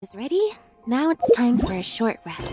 Is ready? Now it's time for a short rest.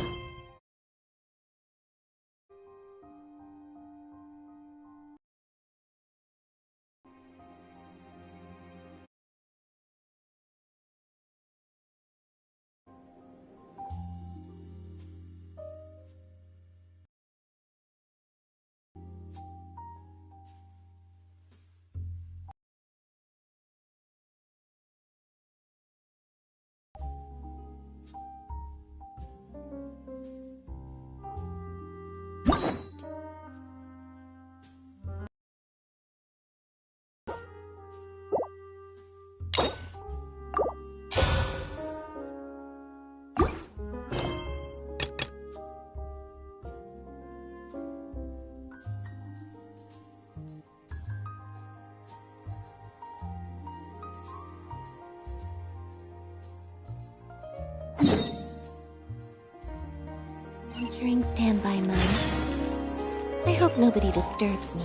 Entering standby mode. I hope nobody disturbs me.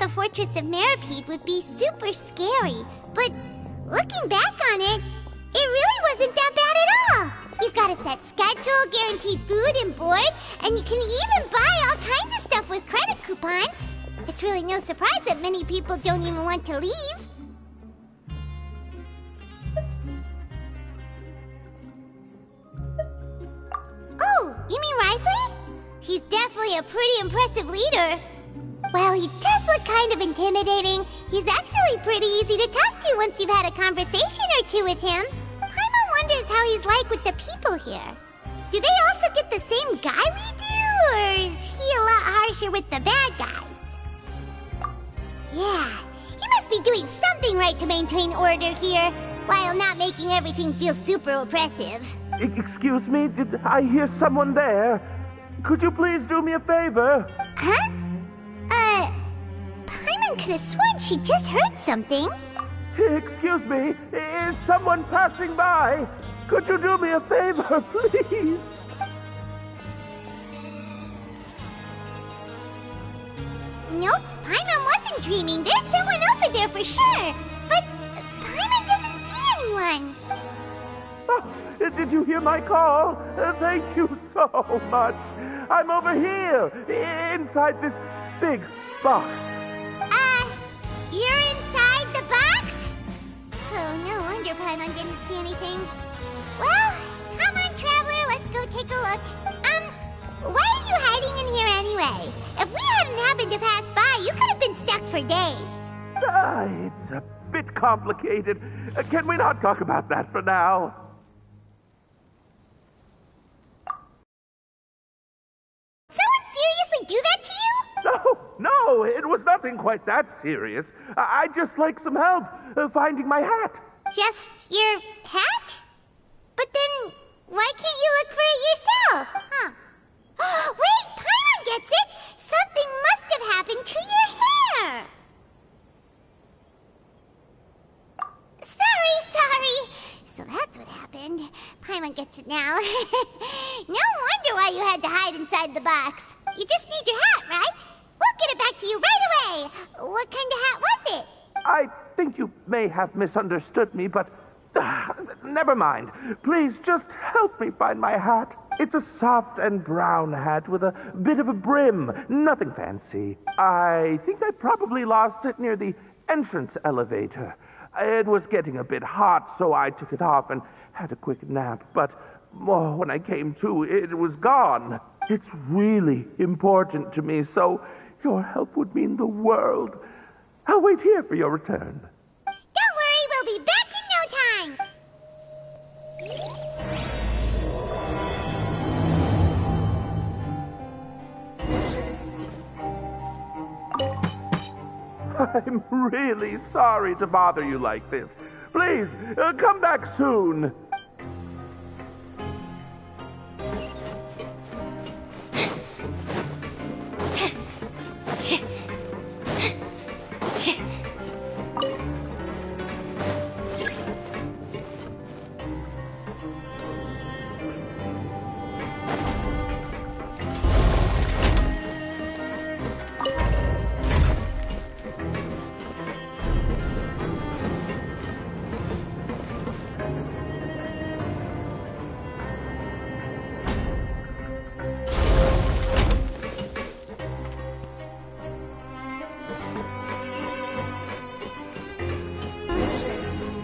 The Fortress of Meripede would be super scary, but looking back on it, it really wasn't that bad at all. You've got a set schedule, guaranteed food and board, and you can even buy all kinds of stuff with credit coupons. It's really no surprise that many people don't even want to leave. Oh, you mean Wriothesley? He's definitely a pretty impressive leader. Well, he does look kind of intimidating. He's actually pretty easy to talk to once you've had a conversation or two with him. Paimon wonders how he's like with the people here. Do they also get the same guy we do, or is he a lot harsher with the bad guys? Yeah, he must be doing something right to maintain order here, while not making everything feel super oppressive. Excuse me, did I hear someone there? Could you please do me a favor? Huh? Paimon could have sworn she just heard something. Excuse me, is someone passing by? Could you do me a favor, please? Nope, Paimon wasn't dreaming. There's someone over there for sure. But Paimon doesn't see anyone. Oh, did you hear my call? Thank you so much. I'm over here, inside this big box. You're inside the box? Oh, no wonder Paimon didn't see anything. Well, come on, Traveler, let's go take a look. Why are you hiding in here anyway? If we hadn't happened to pass by, you could have been stuck for days. It's a bit complicated. Can we not talk about that for now? Someone seriously do that to you? No, it was nothing quite that serious. I'd just like some help finding my hat. Just your hat? But then, why can't you look for it yourself? Huh? Wait, Paimon gets it! Something must have happened to your hair! Sorry. So that's what happened. Paimon gets it now. No wonder why you had to hide inside the box. You just need your hat, right? We'll get it back to you right away. What kind of hat was it? I think you may have misunderstood me, but never mind. Please just help me find my hat. It's a soft and brown hat with a bit of a brim. Nothing fancy. I think I probably lost it near the entrance elevator. It was getting a bit hot, so I took it off and had a quick nap. But when I came to, it was gone. It's really important to me, so your help would mean the world. I'll wait here for your return. Don't worry, we'll be I'm really sorry to bother you like this. Please, come back soon.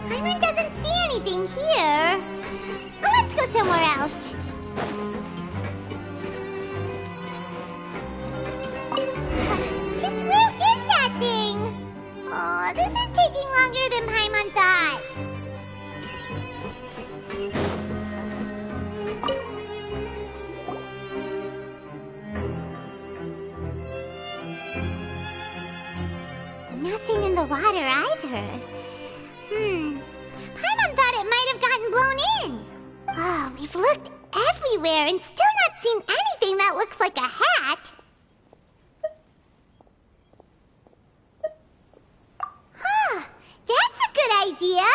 Paimon doesn't see anything here. Well, let's go somewhere else. Just where is that thing? Oh, this is taking longer than Paimon thought. Nothing in the water either. Paimon thought it might have gotten blown in. Oh, we've looked everywhere and still not seen anything that looks like a hat. Huh, that's a good idea.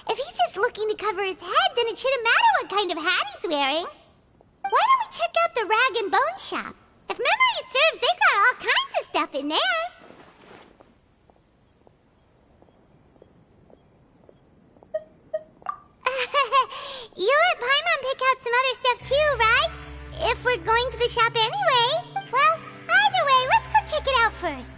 If he's just looking to cover his head, then it shouldn't matter what kind of hat he's wearing. Why don't we check out the rag and bone shop? If memory serves, they got all kinds of stuff in there. You let Paimon pick out some other stuff too, right? If we're going to the shop anyway. Well, either way, let's go check it out first.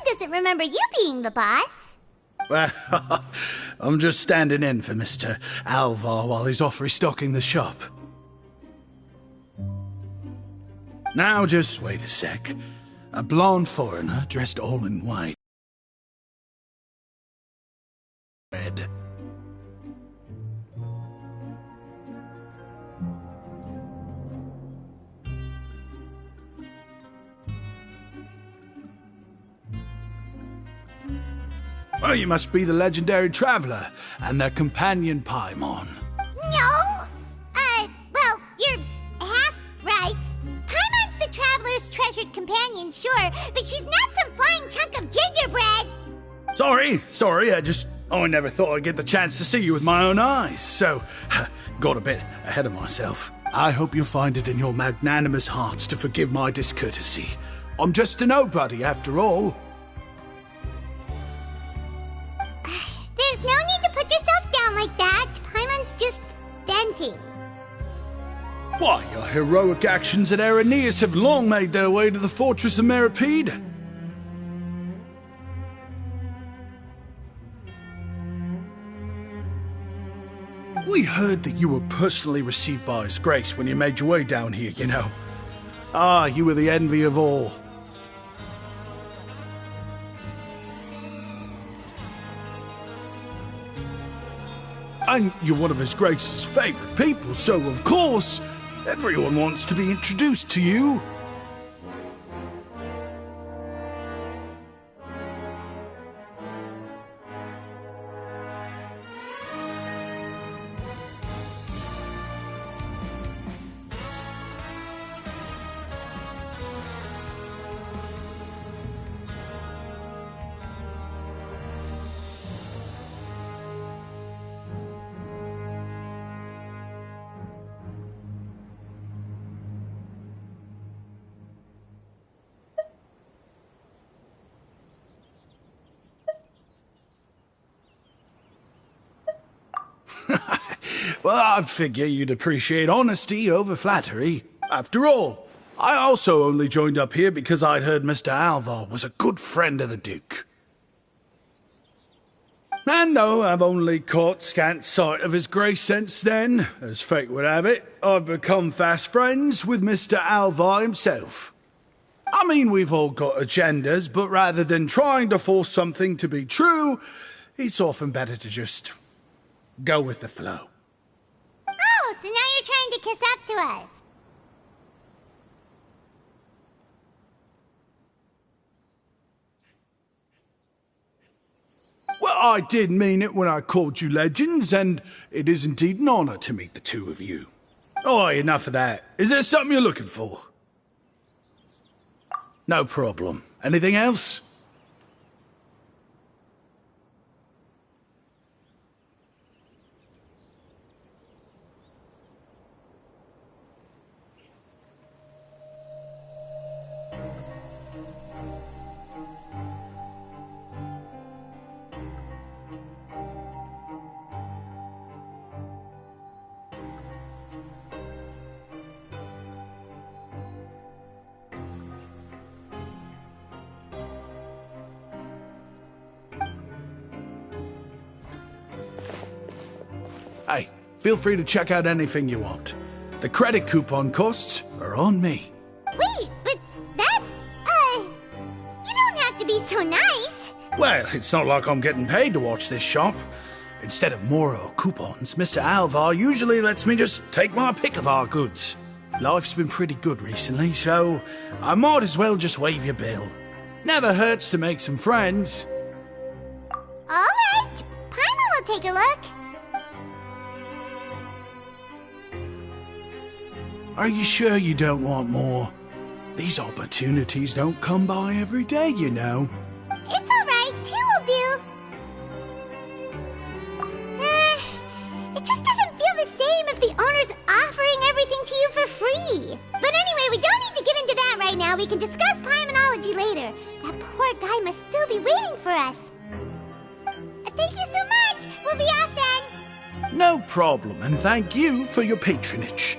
Doesn't remember you being the boss. Well, I'm just standing in for Mr. Alvar while he's off restocking the shop. Now just wait a sec. A blonde foreigner dressed all in white. Red. Well, you must be the legendary traveler and their companion Paimon. No! Well, you're half right. Paimon's the traveler's treasured companion, sure, but she's not some flying chunk of gingerbread! Sorry, I never thought I'd get the chance to see you with my own eyes, so got a bit ahead of myself. I hope you'll find it in your magnanimous hearts to forgive my discourtesy. I'm just a nobody, after all. There's no need to put yourself down like that. Paimon's just venting. Why, your heroic actions at Aeneas have long made their way to the fortress of Meripede. We heard that you were personally received by His Grace when you made your way down here, you know. Ah, you were the envy of all. And you're one of His Grace's favorite people, so of course, everyone wants to be introduced to you. Well, I'd figure you'd appreciate honesty over flattery. After all, I also only joined up here because I'd heard Mr. Alvar was a good friend of the Duke. And though I've only caught scant sight of his grace since then, as fate would have it, I've become fast friends with Mr. Alvar himself. I mean, we've all got agendas, but rather than trying to force something to be true, it's often better to just go with the flow. Oh, so now you're trying to kiss up to us. Well, I did mean it when I called you legends, and it is indeed an honor to meet the two of you. Oh, enough of that. Is there something you're looking for? No problem. Anything else? Hey, feel free to check out anything you want. The credit coupon costs are on me. Wait, but that's, you don't have to be so nice. Well, it's not like I'm getting paid to watch this shop. Instead of more coupons, Mr. Alvar usually lets me just take my pick of our goods. Life's been pretty good recently, so I might as well just waive your bill. Never hurts to make some friends. All right, Paimon will take a look. Are you sure you don't want more? These opportunities don't come by every day, you know. It's all right, two will do. It just doesn't feel the same if the owner's offering everything to you for free. But anyway, we don't need to get into that right now. We can discuss Paimonology later. That poor guy must still be waiting for us. Thank you so much. We'll be off then. No problem, and thank you for your patronage.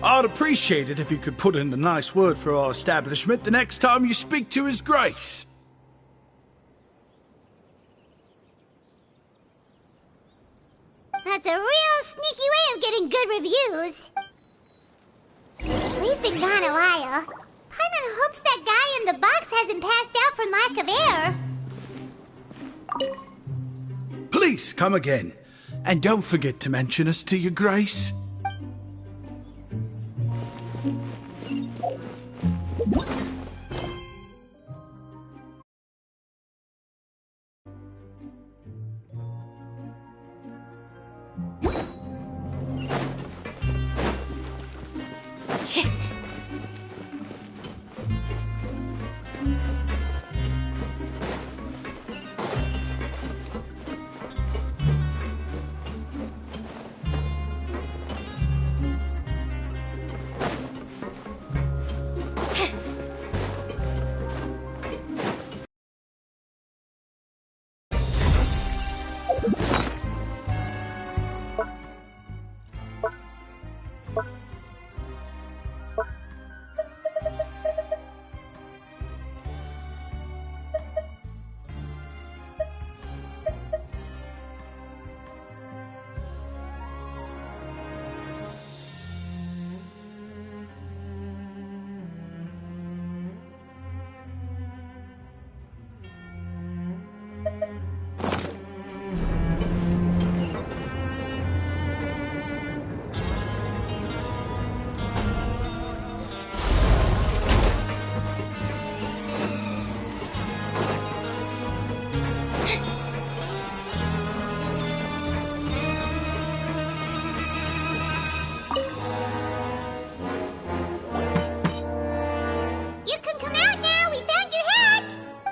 I'd appreciate it if you could put in a nice word for our establishment the next time you speak to His Grace. That's a real sneaky way of getting good reviews. We've been gone a while. Paimon hopes that guy in the box hasn't passed out from lack of air. Please come again, and don't forget to mention us to Your Grace.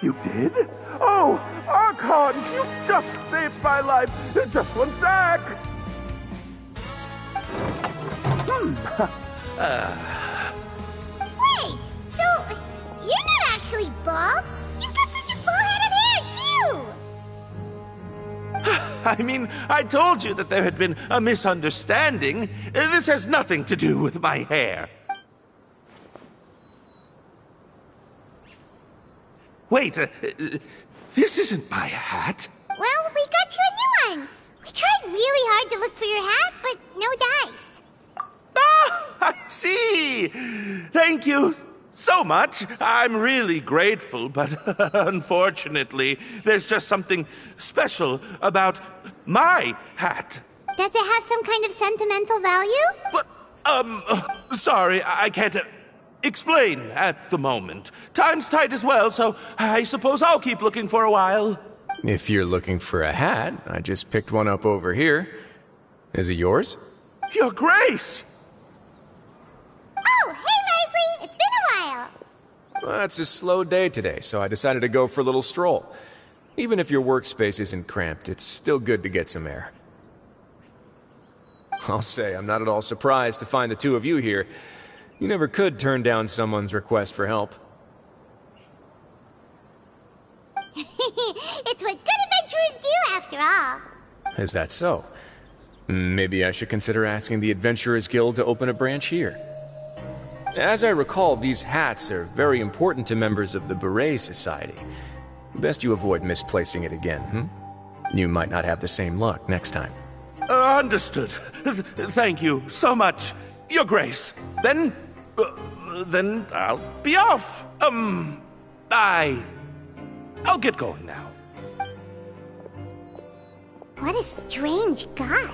You did? Oh, Archon, you just saved my life. Just one sec. Wait, so you're not actually bald? You've got such a full head of hair, too! I mean, I told you that there had been a misunderstanding. This has nothing to do with my hair. Wait, this isn't my hat. Well, we got you a new one. We tried really hard to look for your hat, but no dice. Ah, I see. Thank you so much. I'm really grateful, but unfortunately, there's just something special about my hat. Does it have some kind of sentimental value? But, sorry, I can't explain at the moment. Time's tight as well, so I suppose I'll keep looking for a while. If you're looking for a hat, I just picked one up over here. Is it yours? Your Grace! Oh, hey, Wriothesley! It's been a while. Well, it's a slow day today, so I decided to go for a little stroll. Even if your workspace isn't cramped, it's still good to get some air. I'll say, I'm not at all surprised to find the two of you here. You never could turn down someone's request for help. It's what good adventurers do, after all. Is that so? Maybe I should consider asking the Adventurers Guild to open a branch here. As I recall, these hats are very important to members of the Beret Society. Best you avoid misplacing it again, You might not have the same luck next time. Understood. Thank you so much, Your Grace. Then I'll be off. I'll get going now. What a strange guy.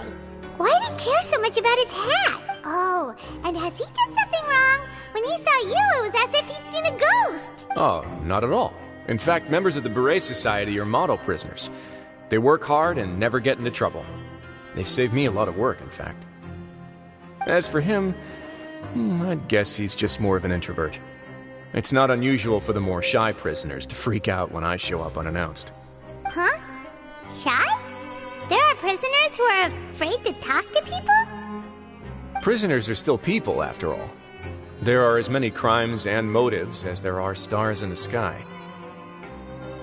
Why did he care so much about his hat? Oh, and has he done something wrong? When he saw you, it was as if he'd seen a ghost. Oh, not at all. In fact, members of the Beret Society are model prisoners. They work hard and never get into trouble. They save me a lot of work, in fact. As for him, I'd guess he's just more of an introvert. It's not unusual for the more shy prisoners to freak out when I show up unannounced. Huh? Shy? There are prisoners who are afraid to talk to people? Prisoners are still people, after all. There are as many crimes and motives as there are stars in the sky.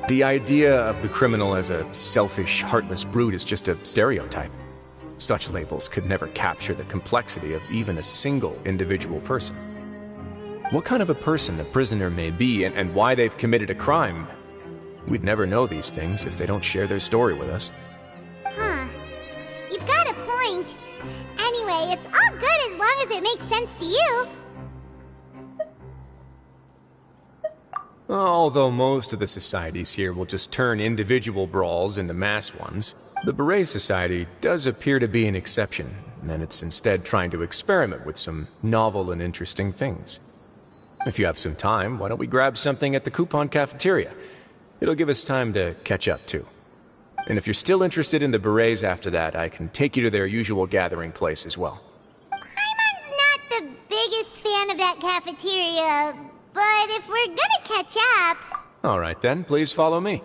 The idea of the criminal as a selfish, heartless brute is just a stereotype. Such labels could never capture the complexity of even a single individual person. What kind of a person a prisoner may be and why they've committed a crime, we'd never know these things if they don't share their story with us. Huh. You've got a point. Anyway, it's all good as long as it makes sense to you. Although most of the societies here will just turn individual brawls into mass ones, the Beret Society does appear to be an exception, and it's instead trying to experiment with some novel and interesting things. If you have some time, why don't we grab something at the Coupon Cafeteria? It'll give us time to catch up, too. And if you're still interested in the Berets after that, I can take you to their usual gathering place as well. Paimon's not the biggest fan of that cafeteria, but if we're gonna catch up... All right then, please follow me.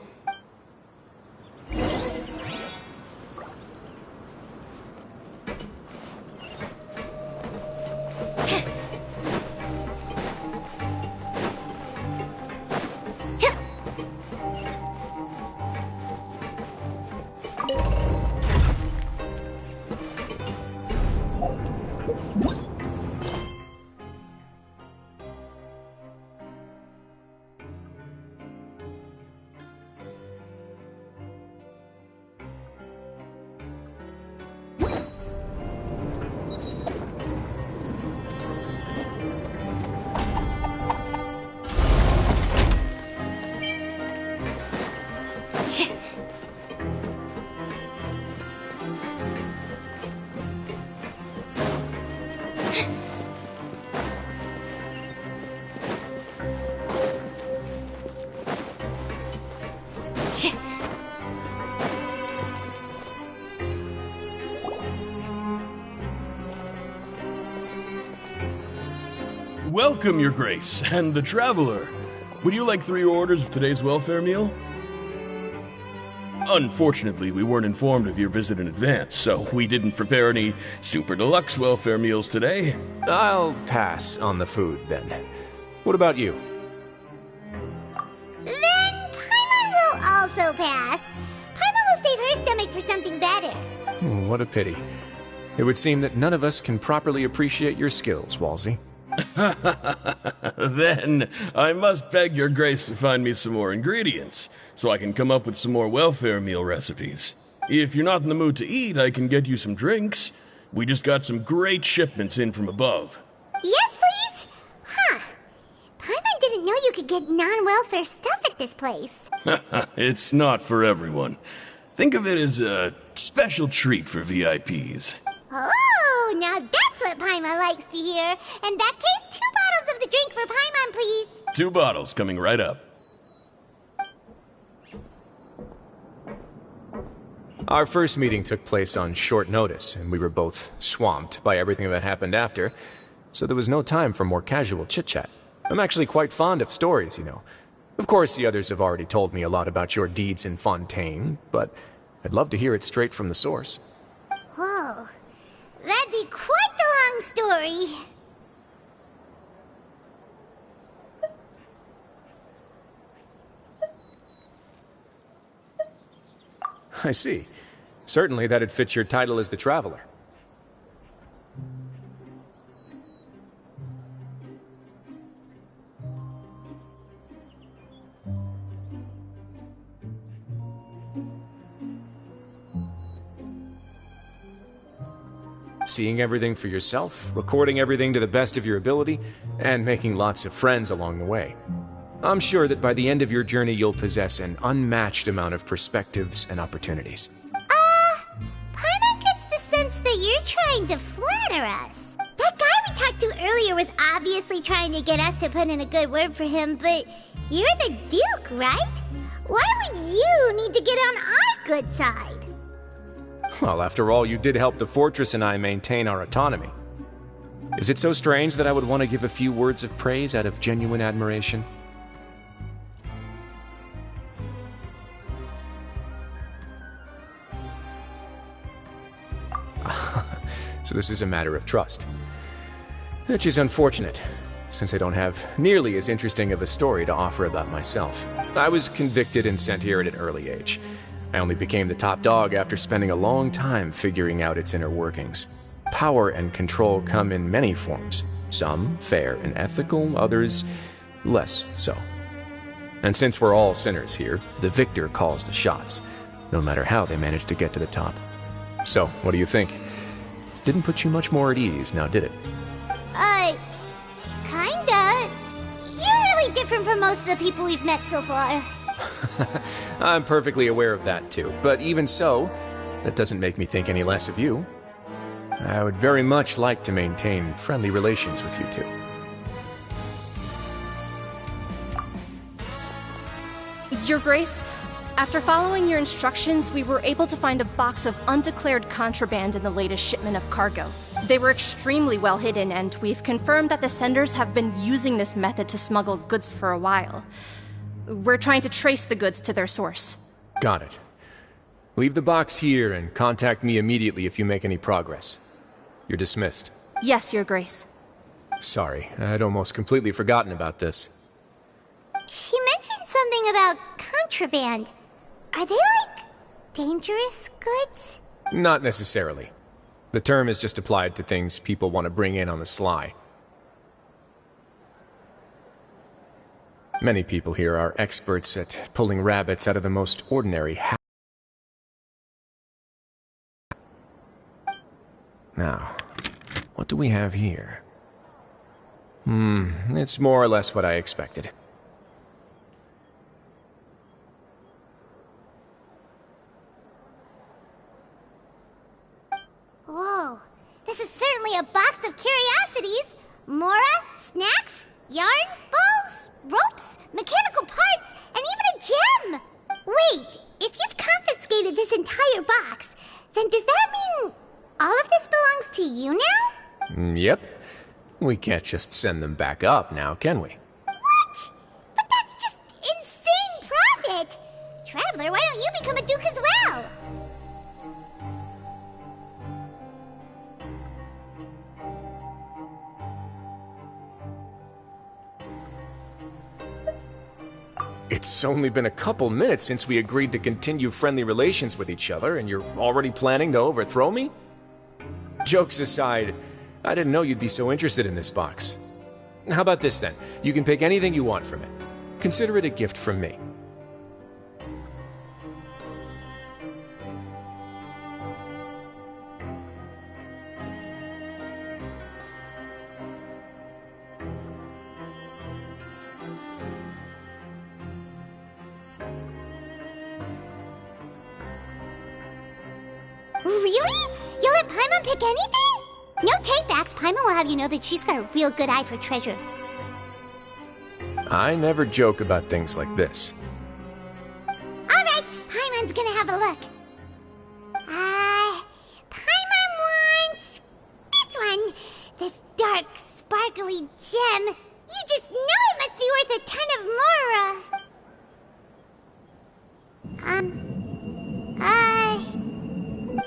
Welcome, Your Grace, and the Traveler. Would you like 3 orders of today's welfare meal? Unfortunately, we weren't informed of your visit in advance, so we didn't prepare any super deluxe welfare meals today. I'll pass on the food, then. What about you? Then Paimon will also pass. Paimon will save her stomach for something better. What a pity. It would seem that none of us can properly appreciate your skills, Walsey. Then I must beg your grace to find me some more ingredients, so I can come up with some more welfare meal recipes. If you're not in the mood to eat, I can get you some drinks. We just got some great shipments in from above. Yes, please? Huh. Paimon didn't know you could get non-welfare stuff at this place. It's not for everyone. Think of it as a special treat for VIPs. Oh, now that's what Paimon likes to hear. In that case, 2 bottles of the drink for Paimon, please. 2 bottles coming right up. Our first meeting took place on short notice, and we were both swamped by everything that happened after, so there was no time for more casual chit-chat. I'm actually quite fond of stories, you know. Of course, the others have already told me a lot about your deeds in Fontaine, but I'd love to hear it straight from the source. Whoa. That'd be quite the long story. I see. Certainly that'd fit your title as the Traveler. Seeing everything for yourself, recording everything to the best of your ability, and making lots of friends along the way. I'm sure that by the end of your journey you'll possess an unmatched amount of perspectives and opportunities. Paimon gets the sense that you're trying to flatter us. That guy we talked to earlier was obviously trying to get us to put in a good word for him, but you're the Duke, right? Why would you need to get on our good side? Well, after all, you did help the fortress and I maintain our autonomy. Is it so strange that I would want to give a few words of praise out of genuine admiration? So this is a matter of trust. Which is unfortunate, since I don't have nearly as interesting of a story to offer about myself. I was convicted and sent here at an early age. I only became the top dog after spending a long time figuring out its inner workings. Power and control come in many forms, some fair and ethical, others less so. And since we're all sinners here, the victor calls the shots, no matter how they manage to get to the top. So, what do you think? Didn't put you much more at ease, now did it? Kinda. You're really different from most of the people we've met so far. I'm perfectly aware of that too, but even so, that doesn't make me think any less of you. I would very much like to maintain friendly relations with you two. Your Grace, after following your instructions, we were able to find a box of undeclared contraband in the latest shipment of cargo. They were extremely well hidden, and we've confirmed that the senders have been using this method to smuggle goods for a while. We're trying to trace the goods to their source. Got it. Leave the box here and contact me immediately if you make any progress. You're dismissed. Yes, Your Grace. Sorry, I'd almost completely forgotten about this. She mentioned something about contraband. Are they, like, dangerous goods? Not necessarily. The term is just applied to things people want to bring in on the sly. Many people here are experts at pulling rabbits out of the most ordinary Now, what do we have here? It's more or less what I expected. Whoa, this is certainly a box of curiosities. Mora, snacks, yarn, balls, ropes, mechanical parts, and even a gem! Wait, if you've confiscated this entire box, then does that mean all of this belongs to you now? Yep. We can't just send them back up now, can we? What? But that's just insane profit! Traveler, why don't you become a duke as well? It's It's only been a couple minutes since we agreed to continue friendly relations with each other, and you're already planning to overthrow me? Jokes aside, I didn't know you'd be so interested in this box. How about this then? You can pick anything you want from it. Consider it a gift from me. Really? You'll let Paimon pick anything? No takebacks. Paimon will have you know that she's got a real good eye for treasure. I never joke about things like this. Alright, Paimon's gonna have a look. Paimon wants this one. This dark, sparkly gem. You just know it must be worth a ton of Mora.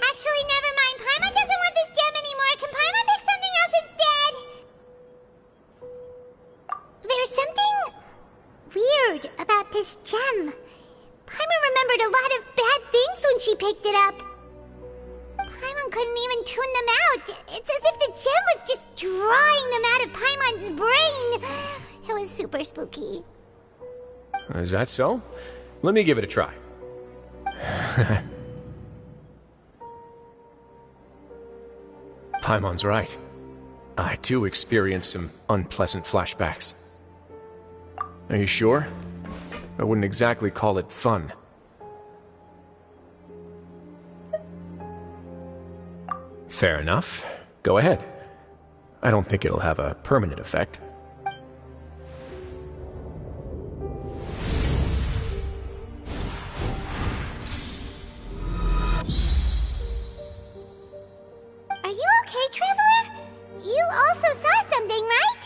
Actually, never mind. Paimon doesn't want this gem anymore. Can Paimon pick something else instead? There's something weird about this gem. Paimon remembered a lot of bad things when she picked it up. Paimon couldn't even tune them out. It's as if the gem was just drawing them out of Paimon's brain. It was super spooky. Is that so? Let me give it a try. Paimon's right. I too experienced some unpleasant flashbacks. Are you sure? I wouldn't exactly call it fun. Fair enough. Go ahead. I don't think it'll have a permanent effect. Are you okay, Traveler? You also saw something, right?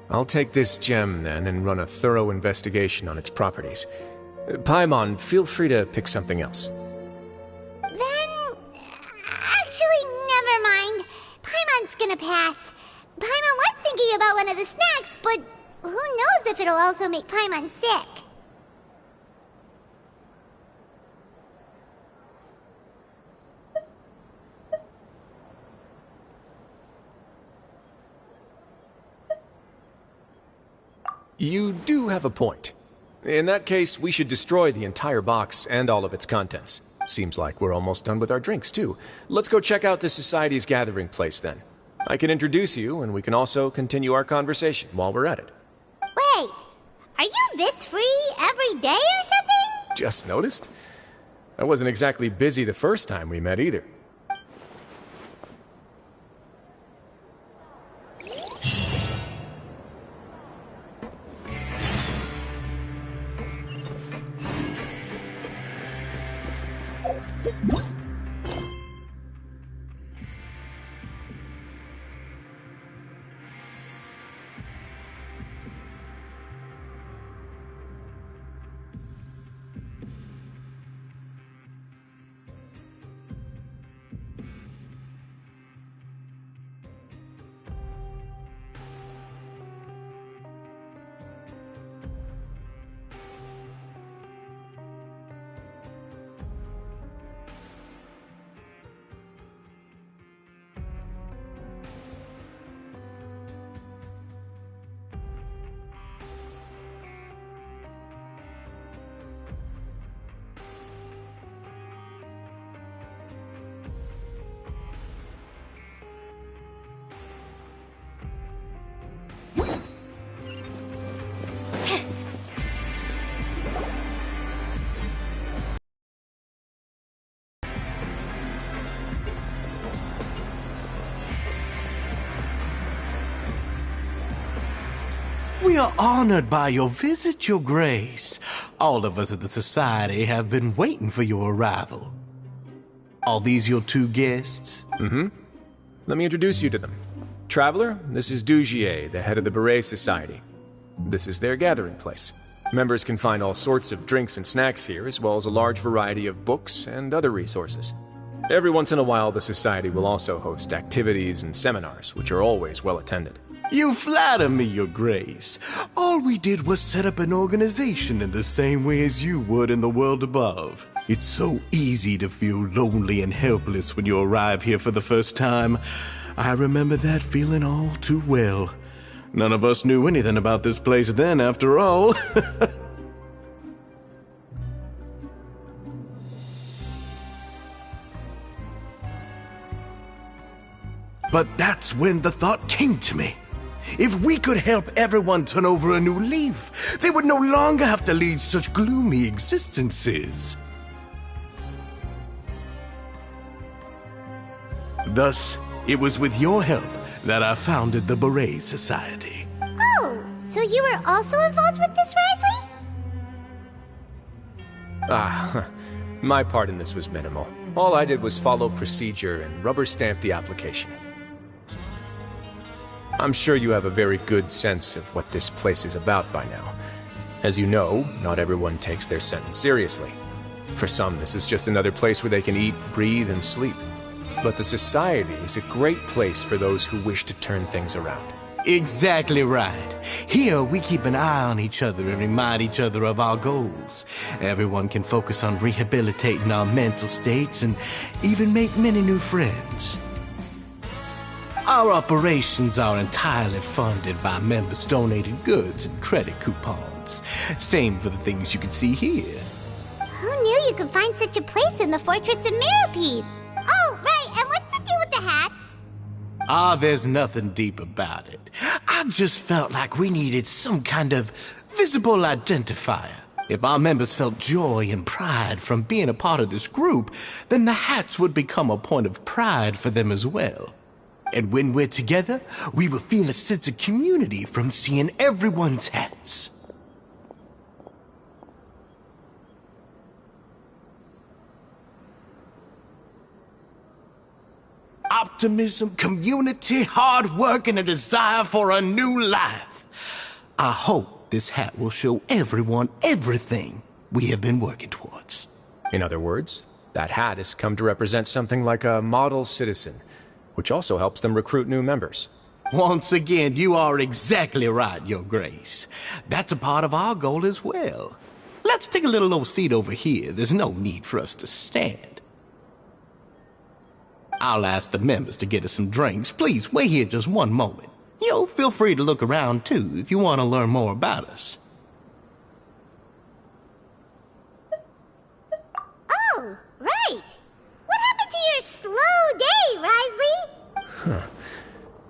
I'll take this gem, then, and run a thorough investigation on its properties. Paimon, feel free to pick something else. Then... actually, never mind. Paimon's gonna pass. Paimon was thinking about one of the snacks, but who knows if it'll also make Paimon sick. You do have a point. In that case, we should destroy the entire box and all of its contents. Seems like we're almost done with our drinks, too. Let's go check out the Society's gathering place, then. I can introduce you, and we can also continue our conversation while we're at it. Wait, are you this free every day or something? Just noticed? I wasn't exactly busy the first time we met, either. We are honored by your visit, Your Grace. All of us at the Society have been waiting for your arrival. Are these your two guests? Mm-hmm. Let me introduce you to them. Traveler, this is Dugier, the head of the Beret Society. This is their gathering place. Members can find all sorts of drinks and snacks here, as well as a large variety of books and other resources. Every once in a while, the Society will also host activities and seminars, which are always well attended. You flatter me, Your Grace. All we did was set up an organization in the same way as you would in the world above. It's so easy to feel lonely and helpless when you arrive here for the first time. I remember that feeling all too well. None of us knew anything about this place then, after all. But that's when the thought came to me. If we could help everyone turn over a new leaf, they would no longer have to lead such gloomy existences. Thus, it was with your help that I founded the Beret Society. Oh, so you were also involved with this, Wriothesley? My part in this was minimal. All I did was follow procedure and rubber stamp the application. I'm sure you have a very good sense of what this place is about by now. As you know, not everyone takes their sentence seriously. For some, this is just another place where they can eat, breathe, and sleep. But the Society is a great place for those who wish to turn things around. Exactly right. Here, we keep an eye on each other and remind each other of our goals. Everyone can focus on rehabilitating our mental states and even make many new friends. Our operations are entirely funded by members donating goods and credit coupons. Same for the things you can see here. Who knew you could find such a place in the Fortress of Mirapede? Oh, right, and what's the deal with the hats? There's nothing deep about it. I just felt like we needed some kind of visible identifier. If our members felt joy and pride from being a part of this group, then the hats would become a point of pride for them as well. And when we're together, we will feel a sense of community from seeing everyone's hats. Optimism, community, hard work, and a desire for a new life. I hope this hat will show everyone everything we have been working towards. In other words, that hat has come to represent something like a model citizen, which also helps them recruit new members. Once again, you are exactly right, Your Grace. That's a part of our goal as well. Let's take a little old seat over here. There's no need for us to stand. I'll ask the members to get us some drinks. Please wait here just one moment. Feel free to look around too if you want to learn more about us. Oh, right. What happened to your slow day, Wriothesley?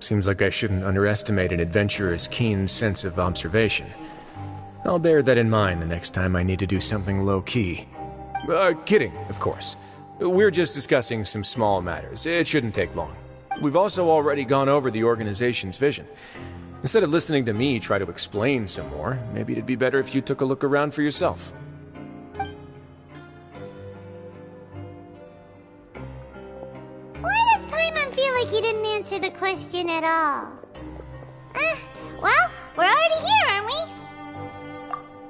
Seems like I shouldn't underestimate an adventurer's keen sense of observation. I'll bear that in mind the next time I need to do something low-key. Kidding, of course. We're just discussing some small matters. It shouldn't take long. We've also already gone over the organization's vision. Instead of listening to me try to explain some more, maybe it'd be better if you took a look around for yourself. Why does Paimon feel like he didn't answer the question at all? Well, we're already here, aren't we?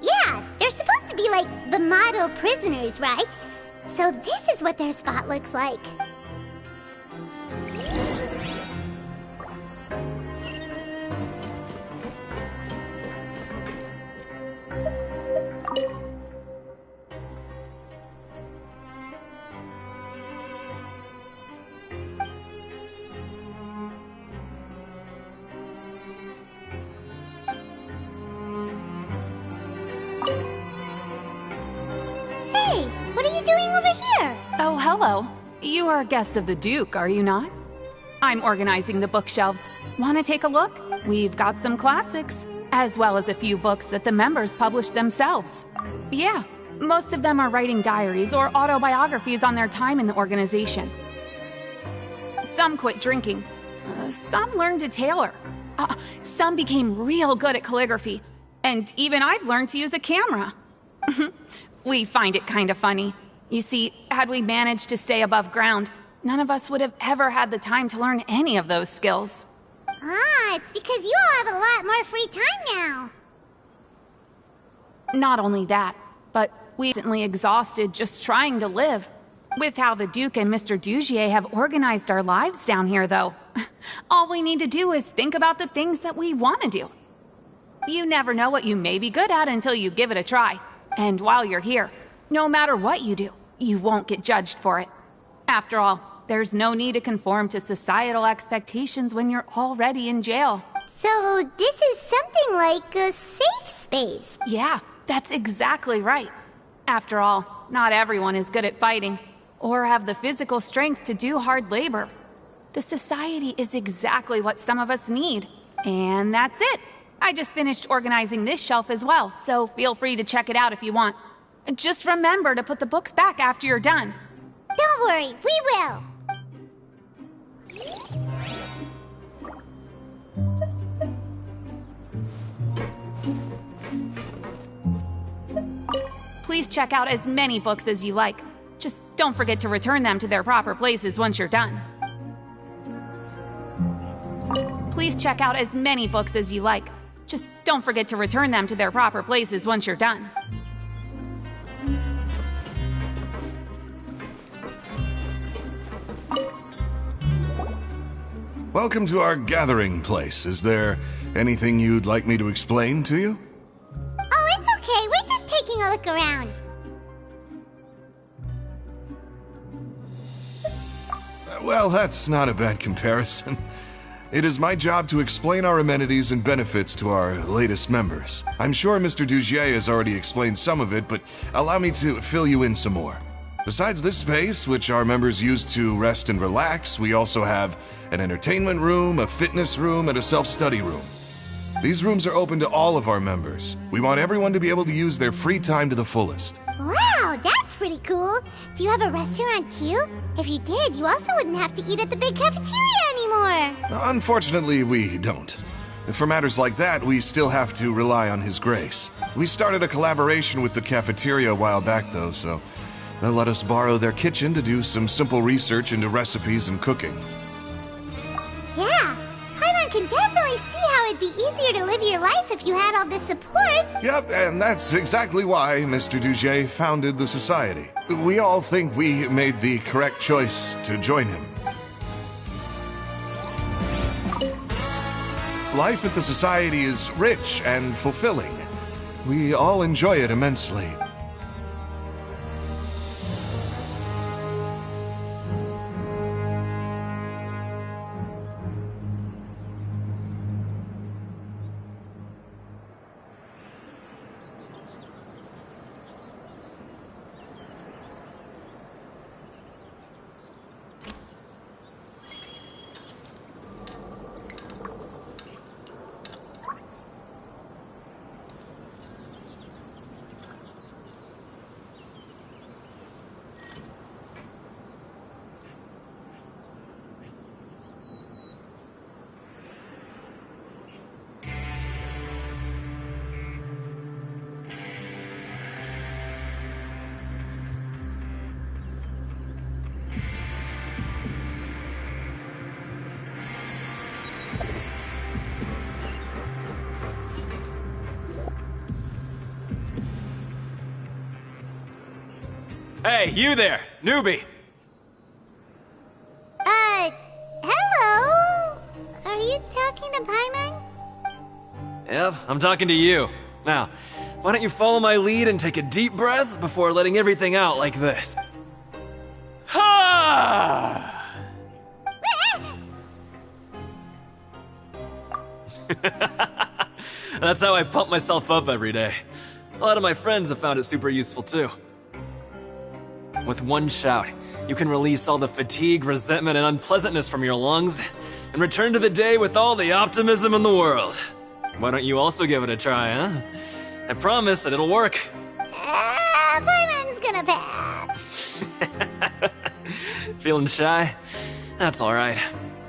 Yeah, they're supposed to be like the model prisoners, right? So this is what their spot looks like. Oh, hello. You are guests of the Duke, are you not? I'm organizing the bookshelves. Want to take a look? We've got some classics, as well as a few books that the members published themselves. Yeah, most of them are writing diaries or autobiographies on their time in the organization. Some quit drinking. Some learned to tailor. Some became real good at calligraphy. And even I've learned to use a camera. We find it kind of funny. You see, had we managed to stay above ground, none of us would have ever had the time to learn any of those skills. It's because you all have a lot more free time now. Not only that, but we're instantly exhausted just trying to live. with how the Duke and Mr. Dugier have organized our lives down here, though. All we need to do is think about the things that we want to do. You never know what you may be good at until you give it a try. And while you're here, no matter what you do, you won't get judged for it. After all, there's no need to conform to societal expectations when you're already in jail. So this is something like a safe space. Yeah, that's exactly right. After all, not everyone is good at fighting, or have the physical strength to do hard labor. The society is exactly what some of us need. And that's it. I just finished organizing this shelf as well, so feel free to check it out if you want. Just remember to put the books back after you're done. Don't worry, we will. Please check out as many books as you like. Just don't forget to return them to their proper places once you're done. Please check out as many books as you like. Just don't forget to return them to their proper places once you're done. Welcome to our gathering place. Is there anything you'd like me to explain to you? Oh, it's okay. We're just taking a look around. Well, that's not a bad comparison. It is my job to explain our amenities and benefits to our latest members. I'm sure Mr. Dugier has already explained some of it, but allow me to fill you in some more. Besides this space, which our members use to rest and relax, we also have an entertainment room, a fitness room, and a self-study room. These rooms are open to all of our members. We want everyone to be able to use their free time to the fullest. Wow, that's pretty cool. Do you have a restaurant too? If you did, you also wouldn't have to eat at the big cafeteria anymore. Unfortunately, we don't. For matters like that, we still have to rely on His Grace. We started a collaboration with the cafeteria a while back, though, so they'll let us borrow their kitchen to do some simple research into recipes and cooking. Yeah, Paimon can definitely see how it'd be easier to live your life if you had all this support. Yep, and that's exactly why Mr. Dugier founded the society. We all think we made the correct choice to join him. Life at the society is rich and fulfilling. We all enjoy it immensely. Hey, you there, newbie! Hello? Are you talking to Paimon? Yep, I'm talking to you. Now, why don't you follow my lead and take a deep breath before letting everything out like this? Ha! That's how I pump myself up every day. A lot of my friends have found it super useful too. With one shout, you can release all the fatigue, resentment, and unpleasantness from your lungs and return to the day with all the optimism in the world. Why don't you also give it a try, huh? I promise that it'll work. Paimon's gonna pass. Feeling shy? That's alright.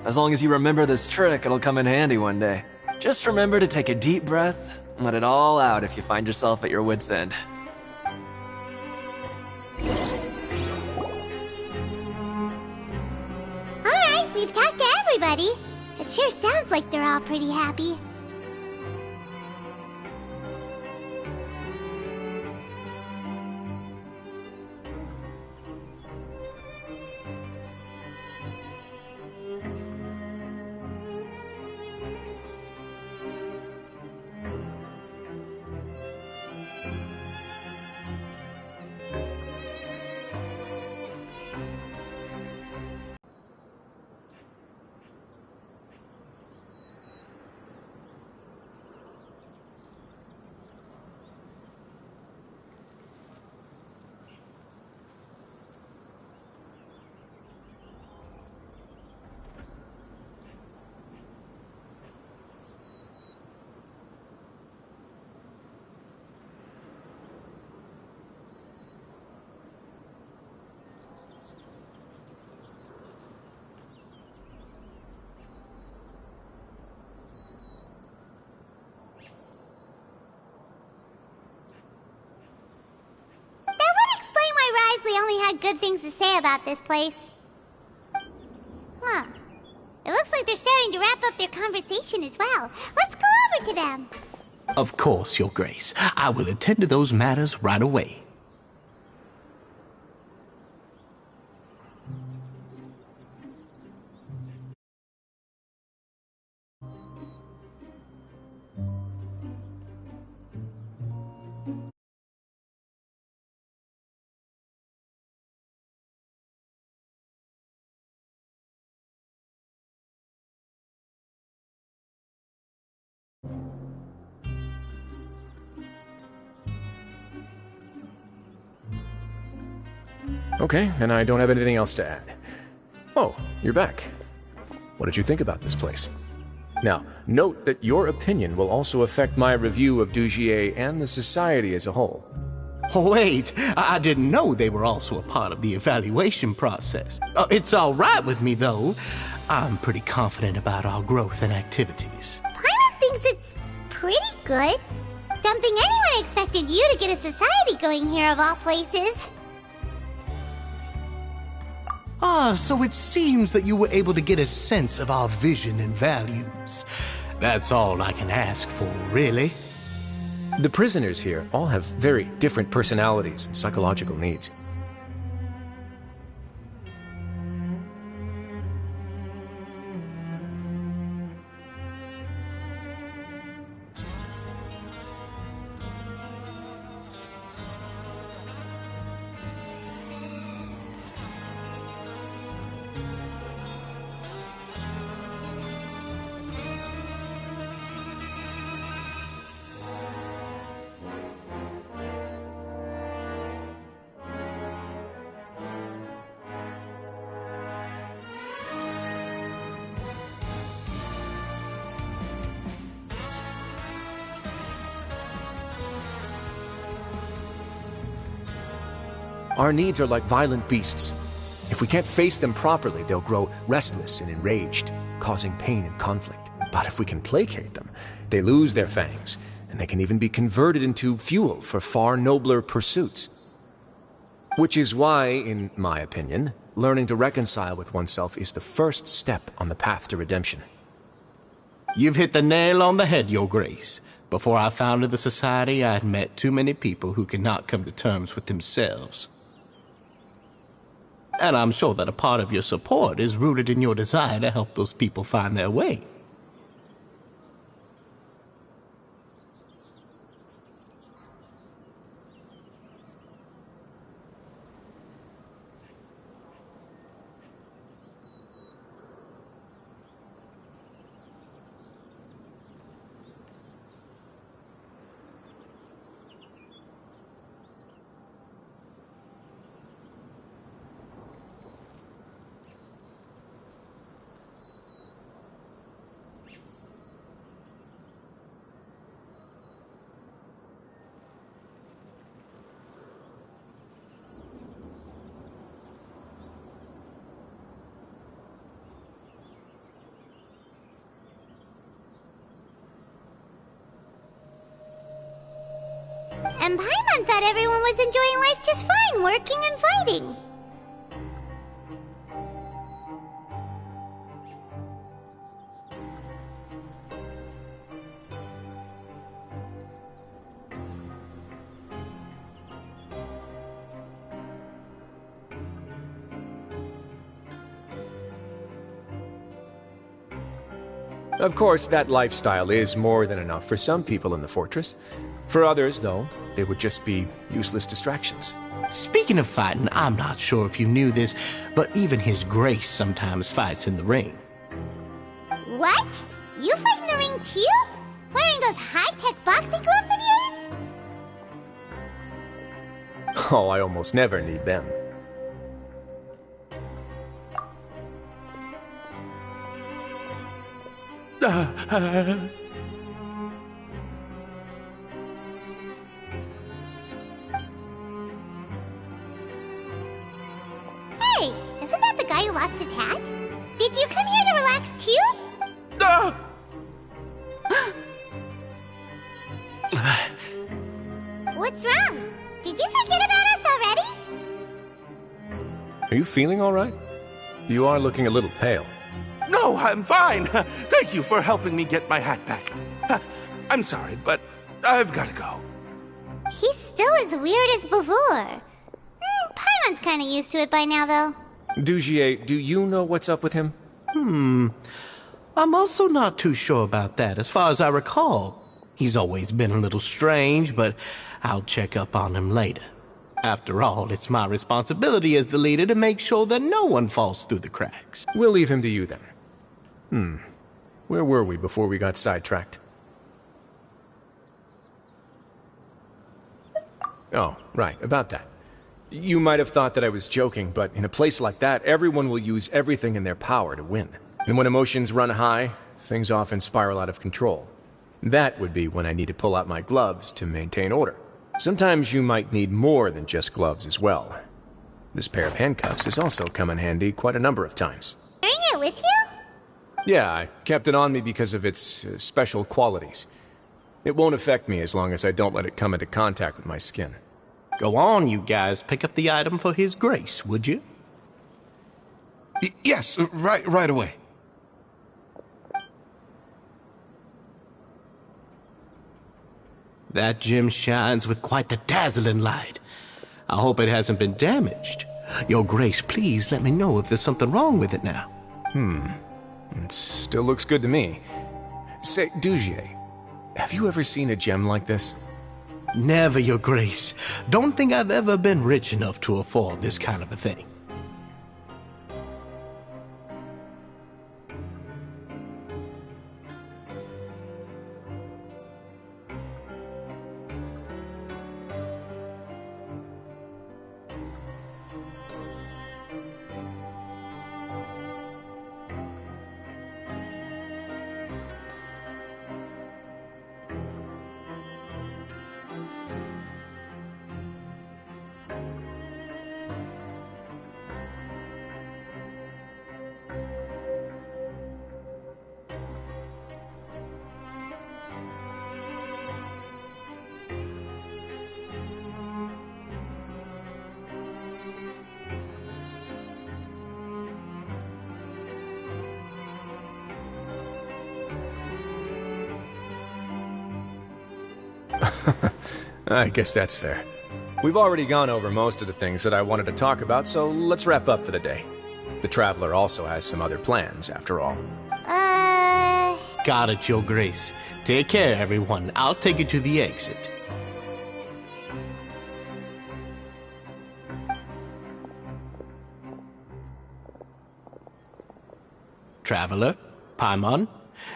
As long as you remember this trick, it'll come in handy one day. Just remember to take a deep breath and let it all out if you find yourself at your wit's end. Alright, we've talked to everybody. It sure sounds like they're all pretty happy. Wriothesley only had good things to say about this place. Huh. It looks like they're starting to wrap up their conversation as well. Let's go over to them. Of course, Your Grace. I will attend to those matters right away. Okay, then I don't have anything else to add. Oh, you're back. What did you think about this place? Now, note that your opinion will also affect my review of Dugier and the Society as a whole. Wait, I didn't know they were also a part of the evaluation process. It's all right with me, though. I'm pretty confident about our growth and activities. Paimon thinks it's pretty good. Don't think anyone expected you to get a society going here of all places. So it seems that you were able to get a sense of our vision and values. That's all I can ask for, really. The prisoners here all have very different personalities and psychological needs. Our needs are like violent beasts. If we can't face them properly, they'll grow restless and enraged, causing pain and conflict. But if we can placate them, they lose their fangs, and they can even be converted into fuel for far nobler pursuits. Which is why, in my opinion, learning to reconcile with oneself is the first step on the path to redemption. You've hit the nail on the head, Your Grace. Before I founded the Society, I had met too many people who could not come to terms with themselves. And I'm sure that a part of your support is rooted in your desire to help those people find their way. And Paimon thought everyone was enjoying life just fine, working and fighting. Of course, that lifestyle is more than enough for some people in the fortress. For others, though, they would just be useless distractions. Speaking of fighting, I'm not sure if you knew this, but even His Grace sometimes fights in the ring. What? You fight in the ring too? Wearing those high-tech boxing gloves of yours? Oh, I almost never need them. Hey, isn't that the guy who lost his hat? Did you come here to relax too? What's wrong? Did you forget about us already? Are you feeling all right? You are looking a little pale. No, I'm fine. Thank you for helping me get my hat back. I'm sorry, but I've got to go. He's still as weird as before. Paimon's kind of used to it by now, though. Dugier, do you know what's up with him? I'm also not too sure about that. As far as I recall, he's always been a little strange, but I'll check up on him later. After all, it's my responsibility as the leader to make sure that no one falls through the cracks. We'll leave him to you then. Where were we before we got sidetracked? Oh, right, about that. You might have thought that I was joking, but in a place like that, everyone will use everything in their power to win. And when emotions run high, things often spiral out of control. That would be when I need to pull out my gloves to maintain order. Sometimes you might need more than just gloves as well. This pair of handcuffs has also come in handy quite a number of times. Bring it with you? Yeah, I kept it on me because of its special qualities. It won't affect me as long as I don't let it come into contact with my skin. Go on, you guys. Pick up the item for His Grace, would you? Yes, right away. That gem shines with quite the dazzling light. I hope it hasn't been damaged. Your Grace, please let me know if there's something wrong with it now. It still looks good to me. Say, Dugier, have you ever seen a gem like this? Never, Your Grace. Don't think I've ever been rich enough to afford this kind of a thing. I guess that's fair. We've already gone over most of the things that I wanted to talk about, so let's wrap up for the day. The Traveler also has some other plans, after all. Got it, Your Grace. Take care, everyone. I'll take you to the exit. Traveler, Paimon,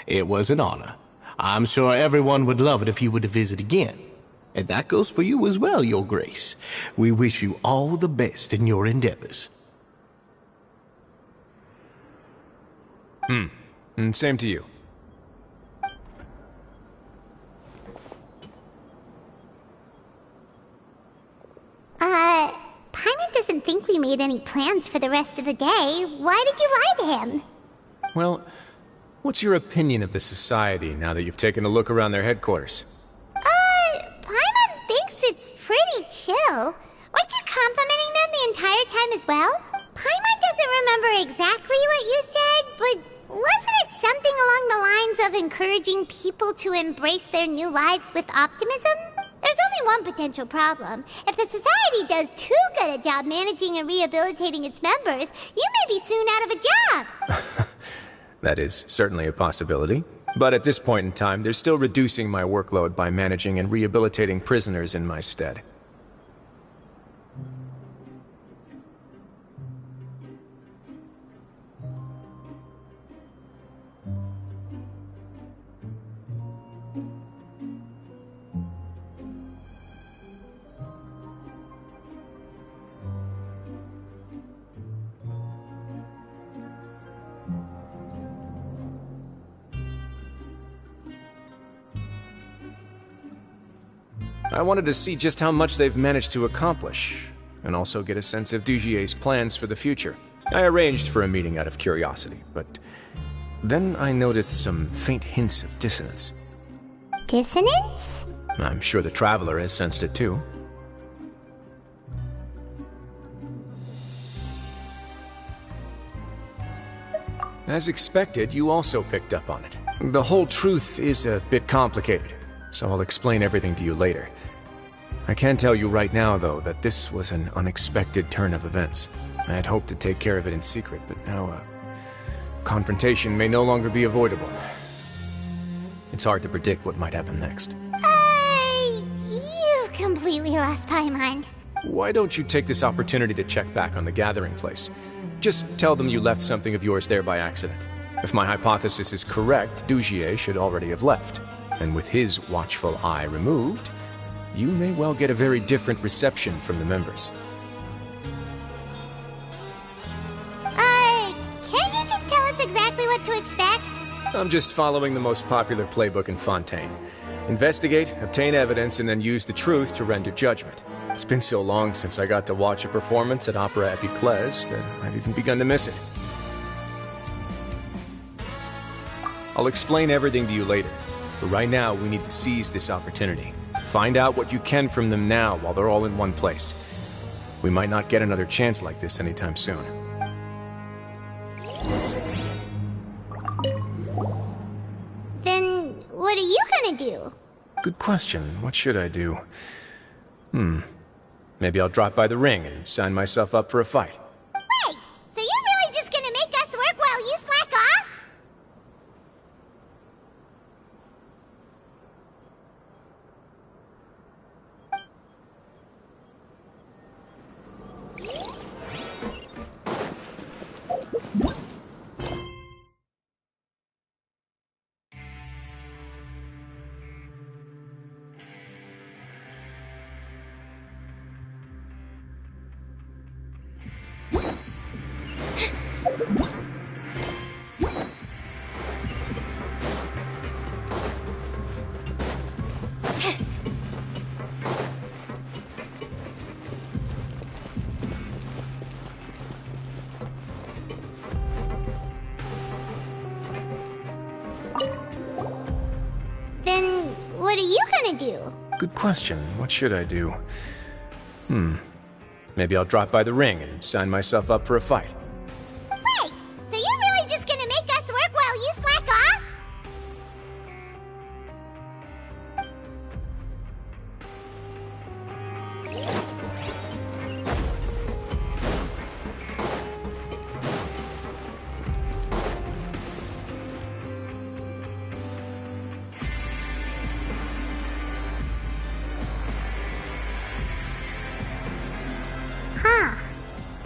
it was an honor. I'm sure everyone would love it if you were to visit again. And that goes for you as well, Your Grace. We wish you all the best in your endeavors. And same to you. Paimon doesn't think we made any plans for the rest of the day. Why did you lie to him? Well, what's your opinion of the society now that you've taken a look around their headquarters? Paimon thinks it's pretty chill. Weren't you complimenting them the entire time as well? Paimon doesn't remember exactly what you said, but wasn't it something along the lines of encouraging people to embrace their new lives with optimism? There's only one potential problem. If the society does too good a job managing and rehabilitating its members, you may be soon out of a job. That is certainly a possibility. But at this point in time, they're still reducing my workload by managing and rehabilitating prisoners in my stead. I wanted to see just how much they've managed to accomplish, and also get a sense of Dugier's plans for the future. I arranged for a meeting out of curiosity, but then I noticed some faint hints of dissonance. Dissonance? I'm sure the Traveler has sensed it too. As expected, you also picked up on it. The whole truth is a bit complicated, so I'll explain everything to you later. I can tell you right now, though, that this was an unexpected turn of events. I had hoped to take care of it in secret, but now, confrontation may no longer be avoidable. It's hard to predict what might happen next. You've completely lost my mind. Why don't you take this opportunity to check back on the gathering place? Just tell them you left something of yours there by accident. If my hypothesis is correct, Dugier should already have left. And with his watchful eye removed, you may well get a very different reception from the members. Can't you just tell us exactly what to expect? I'm just following the most popular playbook in Fontaine. Investigate, obtain evidence, and then use the truth to render judgment. It's been so long since I got to watch a performance at Opera Epiclese that I've even begun to miss it. I'll explain everything to you later, but right now we need to seize this opportunity. Find out what you can from them now while they're all in one place. We might not get another chance like this anytime soon. Then what are you gonna do? Good question. What should I do? Maybe I'll drop by the ring and sign myself up for a fight. Wait, so you're really just gonna make us work while you slack off? Then what are you gonna do? Good question. What should I do? Maybe I'll drop by the ring and sign myself up for a fight. Wait, so you're really just gonna make us work while you slack off? Huh.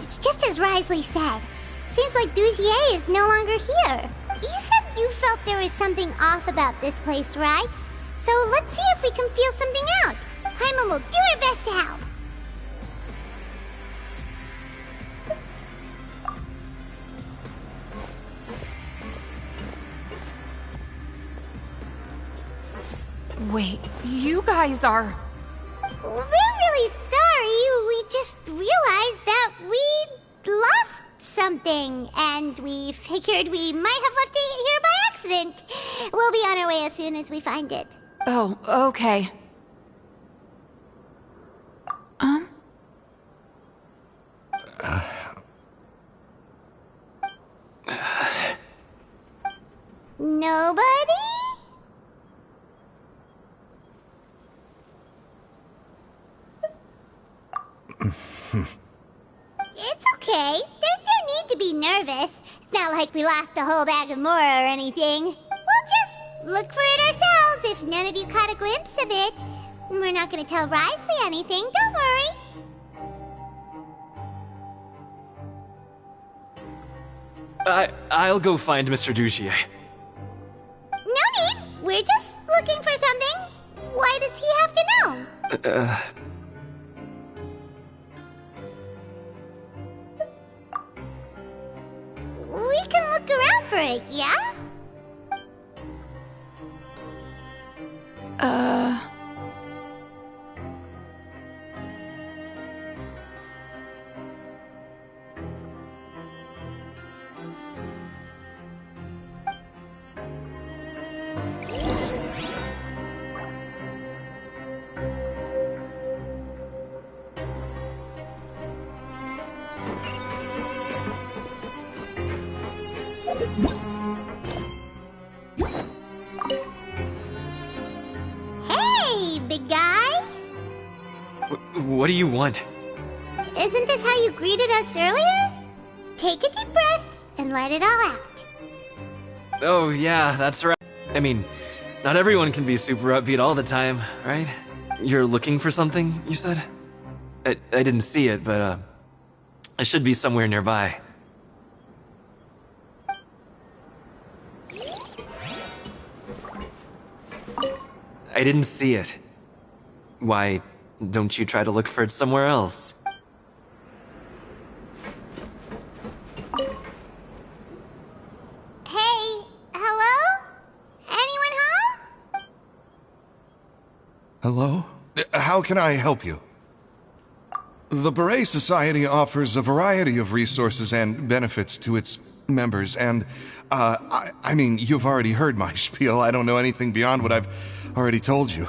It's just as Wriothesley said. Seems like Dugier is no longer here. You said you felt there was something off about this place, right? So let's see if we can feel something out. Paimon will do her best to help. Wait, you guys are... We're really sorry. We just realized that we lost something, and we figured we might have left it here by accident. We'll be on our way as soon as we find it. Oh, okay. Nobody? It's okay. There's no need to be nervous. It's not like we lost a whole bag of Mora or anything. We'll just look for it ourselves if none of you caught a glimpse of it. We're not gonna tell Wriothesley anything, don't worry. I'll go find Mr. Dugier. No need. We're just looking for something. Why does he have to know? We can look around for it, yeah? Howdy, big guy. What do you want? Isn't this how you greeted us earlier? Take a deep breath and let it all out. Oh, yeah, that's right. I mean, not everyone can be super upbeat all the time, right? You're looking for something, you said? I didn't see it, but, it should be somewhere nearby. I didn't see it. Why don't you try to look for it somewhere else? Hey, hello? Anyone home? Hello? How can I help you? The Beret Society offers a variety of resources and benefits to its members, and, I mean, you've already heard my spiel. I don't know anything beyond what I've already told you.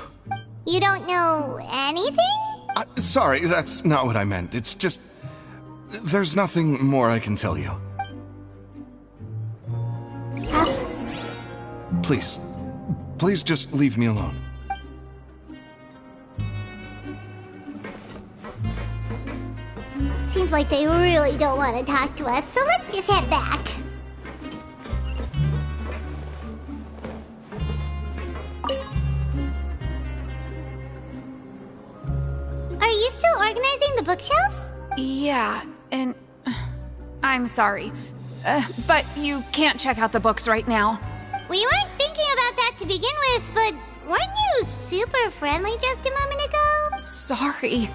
You don't know anything? Sorry, that's not what I meant. It's just... there's nothing more I can tell you. Please. Please just leave me alone. Seems like they really don't want to talk to us, so let's just head back. Are you still organizing the bookshelves? Yeah, and I'm sorry, but you can't check out the books right now. We weren't thinking about that to begin with, but weren't you super friendly just a moment ago? Sorry.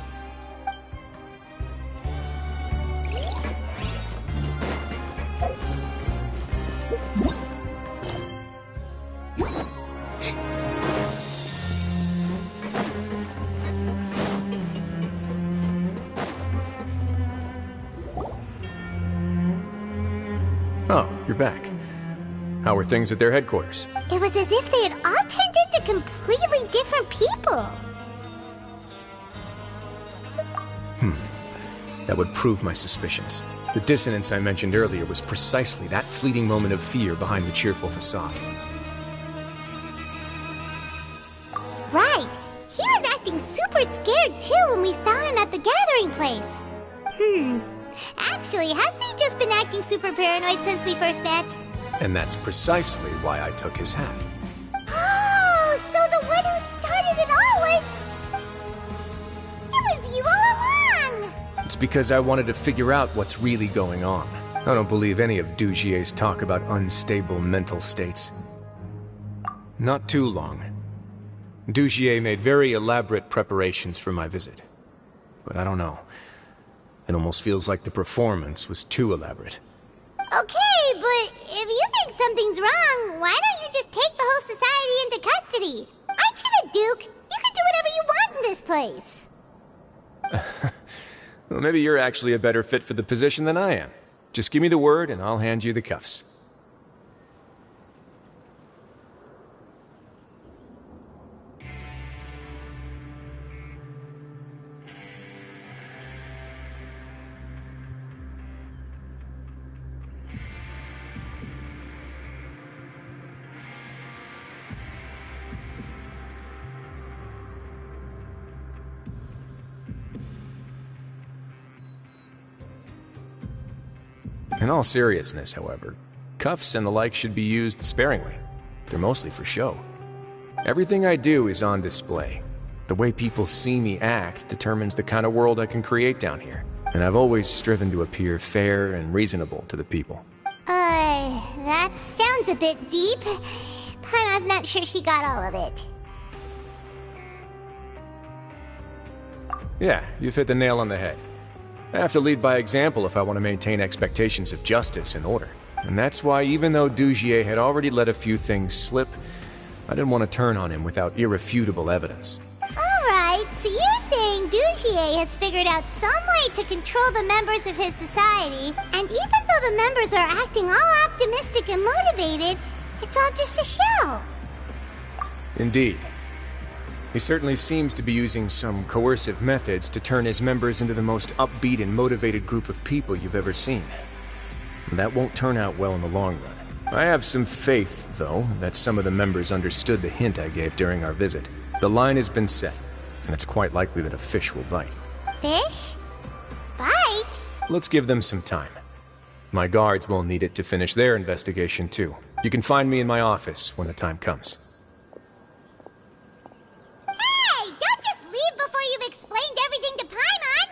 Oh, you're back. How are things at their headquarters? It was as if they had all turned into completely different people. That would prove my suspicions. The dissonance I mentioned earlier was precisely that fleeting moment of fear behind the cheerful facade. Right. He was acting super scared too when we saw him at the gathering place. Actually, hasn't he just been acting super paranoid since we first met? And that's precisely why I took his hat. Oh, so the one who started it all was... It was you all along! It's because I wanted to figure out what's really going on. I don't believe any of Dugier's talk about unstable mental states. Not too long. Dugier made very elaborate preparations for my visit. But I don't know. It almost feels like the performance was too elaborate. Okay, but if you think something's wrong, why don't you just take the whole society into custody? Aren't you the Duke? You can do whatever you want in this place. Well, maybe you're actually a better fit for the position than I am. Just give me the word and I'll hand you the cuffs. In all seriousness, however, cuffs and the like should be used sparingly. They're mostly for show. Everything I do is on display. The way people see me act determines the kind of world I can create down here. And I've always striven to appear fair and reasonable to the people. That sounds a bit deep. Paima's not sure she got all of it. Yeah, you've hit the nail on the head. I have to lead by example if I want to maintain expectations of justice and order. And that's why even though Dugier had already let a few things slip, I didn't want to turn on him without irrefutable evidence. Alright, so you're saying Dugier has figured out some way to control the members of his society, and even though the members are acting all optimistic and motivated, it's all just a show. Indeed. He certainly seems to be using some coercive methods to turn his members into the most upbeat and motivated group of people you've ever seen. That won't turn out well in the long run. I have some faith, though, that some of the members understood the hint I gave during our visit. The line has been set, and it's quite likely that a fish will bite. Fish? Bite? Let's give them some time. My guards will need it to finish their investigation, too. You can find me in my office when the time comes. Hey! Don't just leave before you've explained everything to Paimon!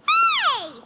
Hey!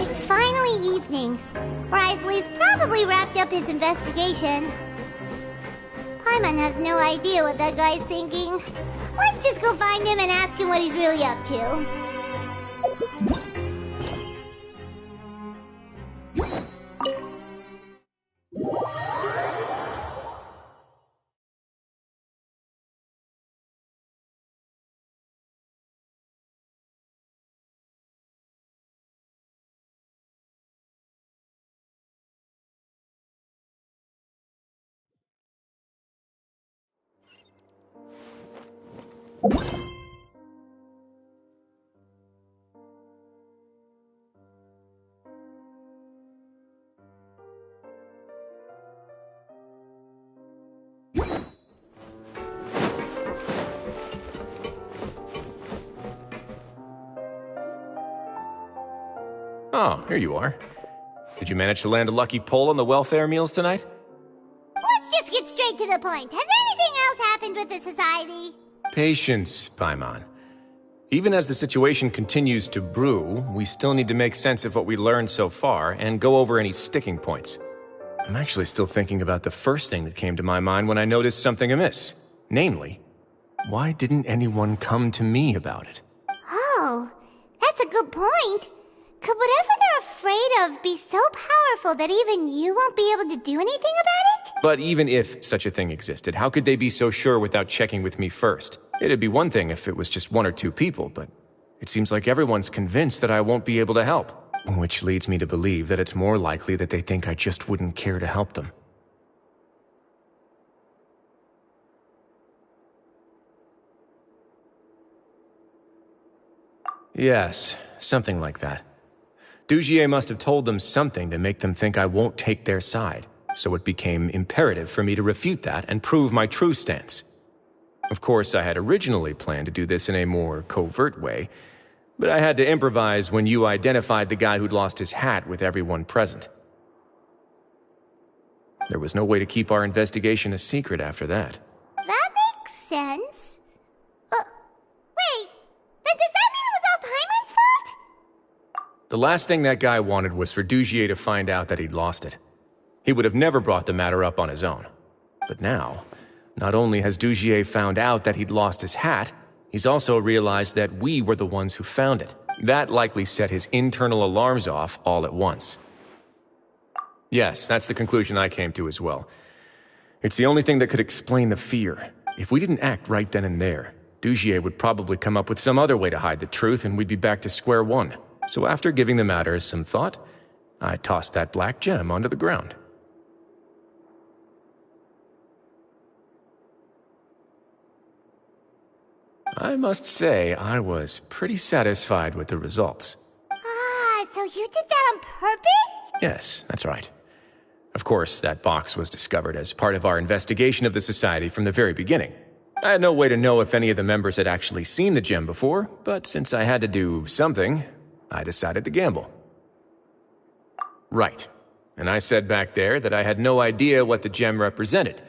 It's finally evening. Wriothesley's probably wrapped up his investigation. Paimon has no idea what that guy's thinking. Let's just go find him and ask him what he's really up to. Oh, here you are. Did you manage to land a lucky pull on the welfare meals tonight? Let's just get straight to the point. Has anything else happened with the society? Patience, Paimon. Even as the situation continues to brew, we still need to make sense of what we learned so far and go over any sticking points. I'm actually still thinking about the first thing that came to my mind when I noticed something amiss. Namely, why didn't anyone come to me about it? Oh, that's a good point. Could whatever they're afraid of be so powerful that even you won't be able to do anything about it? But even if such a thing existed, how could they be so sure without checking with me first? It'd be one thing if it was just one or two people, but it seems like everyone's convinced that I won't be able to help. Which leads me to believe that it's more likely that they think I just wouldn't care to help them. Yes, something like that. Dugier must have told them something to make them think I won't take their side, so it became imperative for me to refute that and prove my true stance. Of course, I had originally planned to do this in a more covert way, but I had to improvise when you identified the guy who'd lost his hat with everyone present. There was no way to keep our investigation a secret after that. That makes sense. Wait, then does that mean it was all Paimon's fault? The last thing that guy wanted was for Dugier to find out that he'd lost it. He would have never brought the matter up on his own. But now, not only has Dugier found out that he'd lost his hat, he's also realized that we were the ones who found it. That likely set his internal alarms off all at once. Yes, that's the conclusion I came to as well. It's the only thing that could explain the fear. If we didn't act right then and there, Dugier would probably come up with some other way to hide the truth and we'd be back to square one. So after giving the matter some thought, I tossed that black gem onto the ground. I must say, I was pretty satisfied with the results. Ah, so you did that on purpose? Yes, that's right. Of course, that box was discovered as part of our investigation of the society from the very beginning. I had no way to know if any of the members had actually seen the gem before, but since I had to do something, I decided to gamble. Right. and I said back there that I had no idea what the gem represented.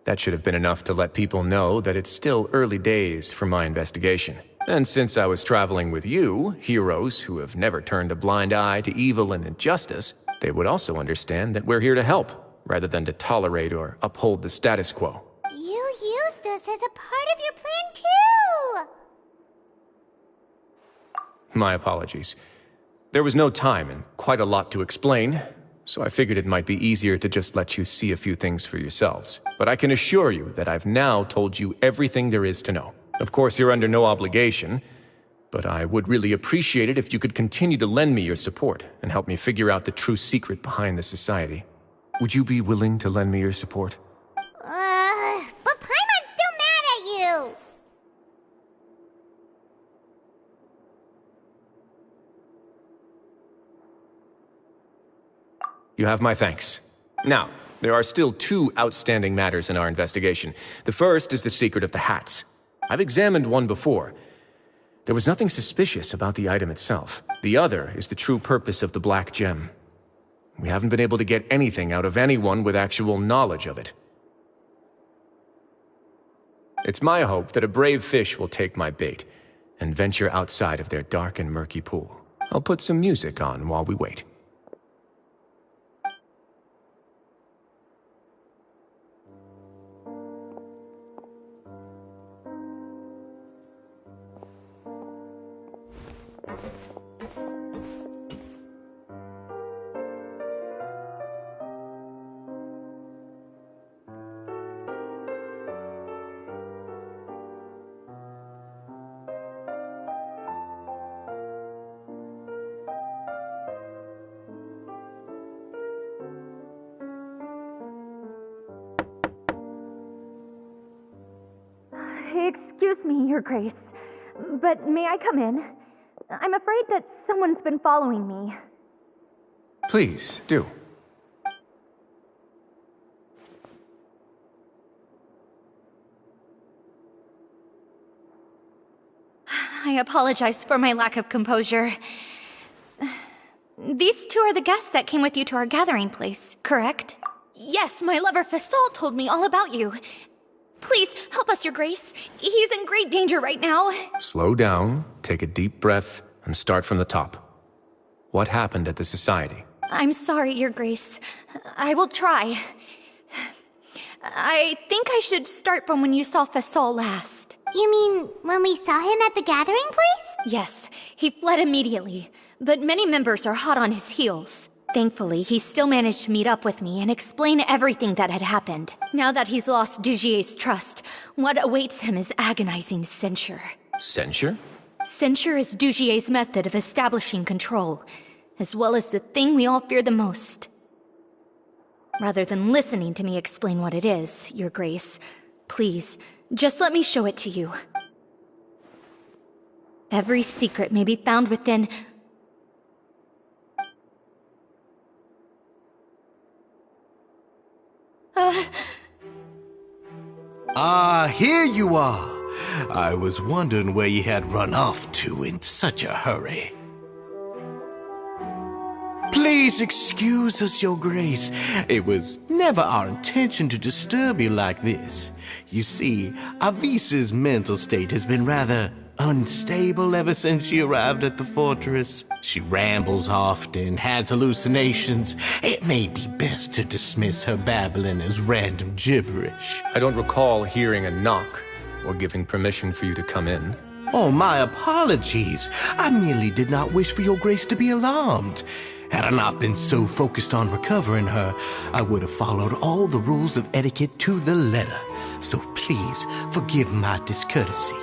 That should have been enough to let people know that it's still early days for my investigation. And since I was traveling with you, heroes who have never turned a blind eye to evil and injustice, they would also understand that we're here to help, rather than to tolerate or uphold the status quo. You used us as a part of your plan too! My apologies. There was no time and quite a lot to explain, so I figured it might be easier to just let you see a few things for yourselves. But I can assure you that I've now told you everything there is to know. Of course, you're under no obligation, but I would really appreciate it if you could continue to lend me your support and help me figure out the true secret behind the society. Would you be willing to lend me your support? But Paimon's still mad at you! You have my thanks. Now, there are still 2 outstanding matters in our investigation. The first is the secret of the hats. I've examined one before. There was nothing suspicious about the item itself. The other is the true purpose of the black gem. We haven't been able to get anything out of anyone with actual knowledge of it. It's my hope that a brave fish will take my bait and venture outside of their dark and murky pool. I'll put some music on while we wait. Excuse me, Your Grace, but may I come in? I'm afraid that someone's been following me. Please, do. I apologize for my lack of composure. These 2 are the guests that came with you to our gathering place, correct? Yes, my lover Fasol told me all about you. Please, help us, Your Grace. He's in great danger right now. Slow down, take a deep breath, and start from the top. What happened at the society? I'm sorry, Your Grace. I will try. I think I should start from when you saw Fasol last. You mean when we saw him at the gathering place? Yes, he fled immediately, but many members are hot on his heels. Thankfully, he still managed to meet up with me and explain everything that had happened. Now that he's lost Dugier's trust, what awaits him is agonizing censure. Censure? Censure is Dugier's method of establishing control, as well as the thing we all fear the most. Rather than listening to me explain what it is, Your Grace, please, just let me show it to you. Every secret may be found within... Here you are. I was wondering where you had run off to in such a hurry. Please excuse us, Your Grace. It was never our intention to disturb you like this. You see, Avisa's mental state has been rather unstable ever since she arrived at the fortress. She rambles often, has hallucinations. It may be best to dismiss her babbling as random gibberish. I don't recall hearing a knock or giving permission for you to come in. Oh, my apologies. I merely did not wish for Your Grace to be alarmed. Had I not been so focused on recovering her, I would have followed all the rules of etiquette to the letter. So please forgive my discourtesy.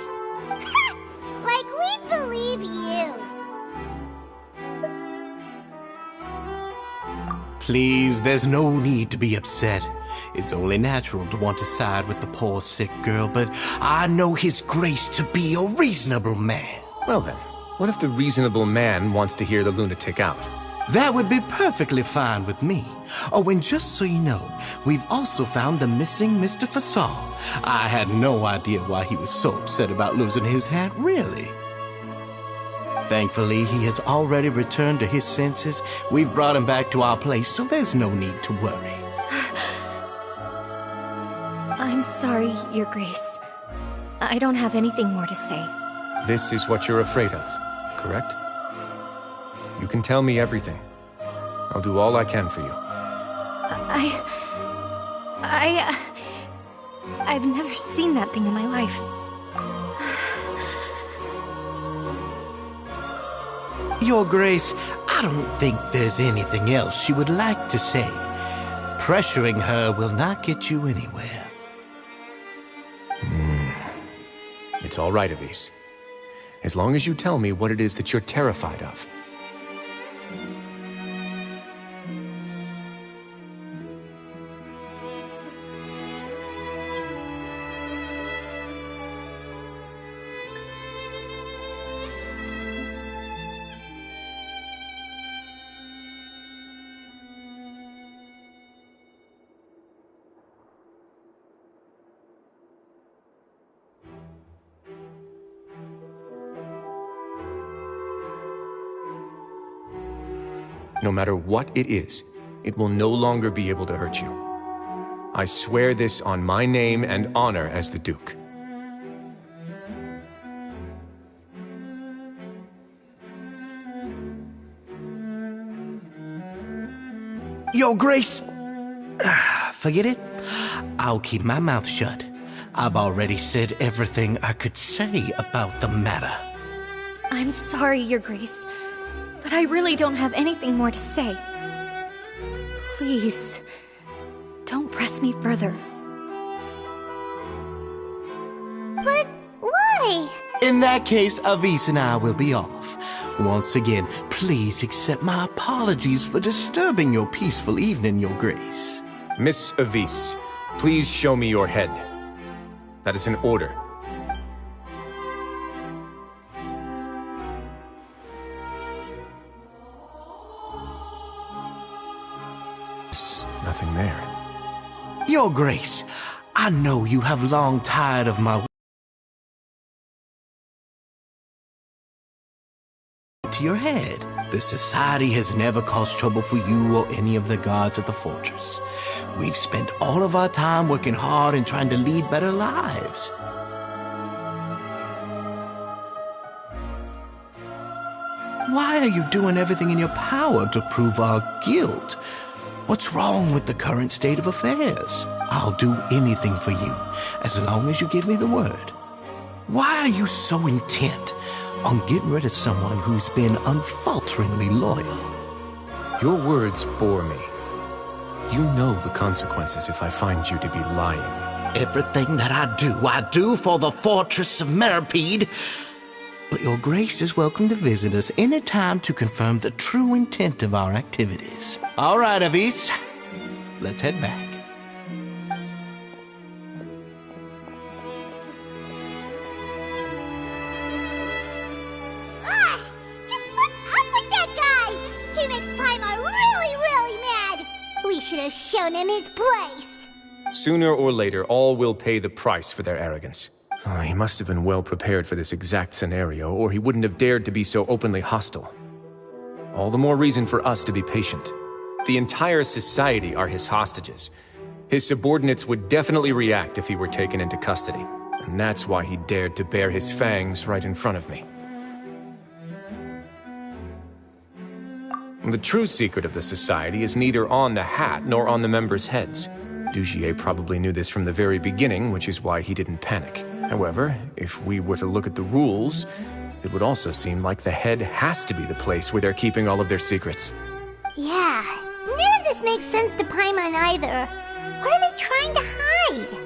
Like we believe you. Please, there's no need to be upset. It's only natural to want to side with the poor sick girl, but I know His Grace to be a reasonable man. Well then, what if the reasonable man wants to hear the lunatic out? That would be perfectly fine with me. Oh, and just so you know, we've also found the missing Mr. Fasol. I had no idea why he was so upset about losing his hat, really. Thankfully, he has already returned to his senses. We've brought him back to our place, so there's no need to worry. I'm sorry, Your Grace. I don't have anything more to say. This is what you're afraid of, correct? You can tell me everything. I'll do all I can for you. I've never seen that thing in my life. Your Grace, I don't think there's anything else she would like to say. Pressuring her will not get you anywhere. It's all right, Avis. As long as you tell me what it is that you're terrified of. No matter what it is, it will no longer be able to hurt you. I swear this on my name and honor as the Duke. Your Grace! Forget it. I'll keep my mouth shut. I've already said everything I could say about the matter. I'm sorry, Your Grace, but I really don't have anything more to say. Please, don't press me further. But why? In that case, Avis and I will be off. Once again, please accept my apologies for disturbing your peaceful evening, Your Grace. Miss Avis, please show me your head. That is an order. There's nothing there. Your Grace, I know you have long tired of my to your head. The Society has never caused trouble for you or any of the guards at the fortress. We've spent all of our time working hard and trying to lead better lives. Why are you doing everything in your power to prove our guilt? What's wrong with the current state of affairs? I'll do anything for you, as long as you give me the word. Why are you so intent on getting rid of someone who's been unfalteringly loyal? Your words bore me. You know the consequences if I find you to be lying. Everything that I do for the Fortress of Meripede. But Your Grace is welcome to visit us any time to confirm the true intent of our activities. All right, Avis. Let's head back. Just what's up with that guy? He makes Paimon really, really mad. We should have shown him his place. Sooner or later, all will pay the price for their arrogance. Oh, he must have been well prepared for this exact scenario, or he wouldn't have dared to be so openly hostile. All the more reason for us to be patient. The entire society are his hostages. His subordinates would definitely react if he were taken into custody, and that's why he dared to bare his fangs right in front of me. The true secret of the society is neither on the hat nor on the members' heads. Dugier probably knew this from the very beginning, which is why he didn't panic. However, if we were to look at the rules, it would also seem like the head has to be the place where they're keeping all of their secrets. Yeah, none of this makes sense to Paimon either. What are they trying to hide?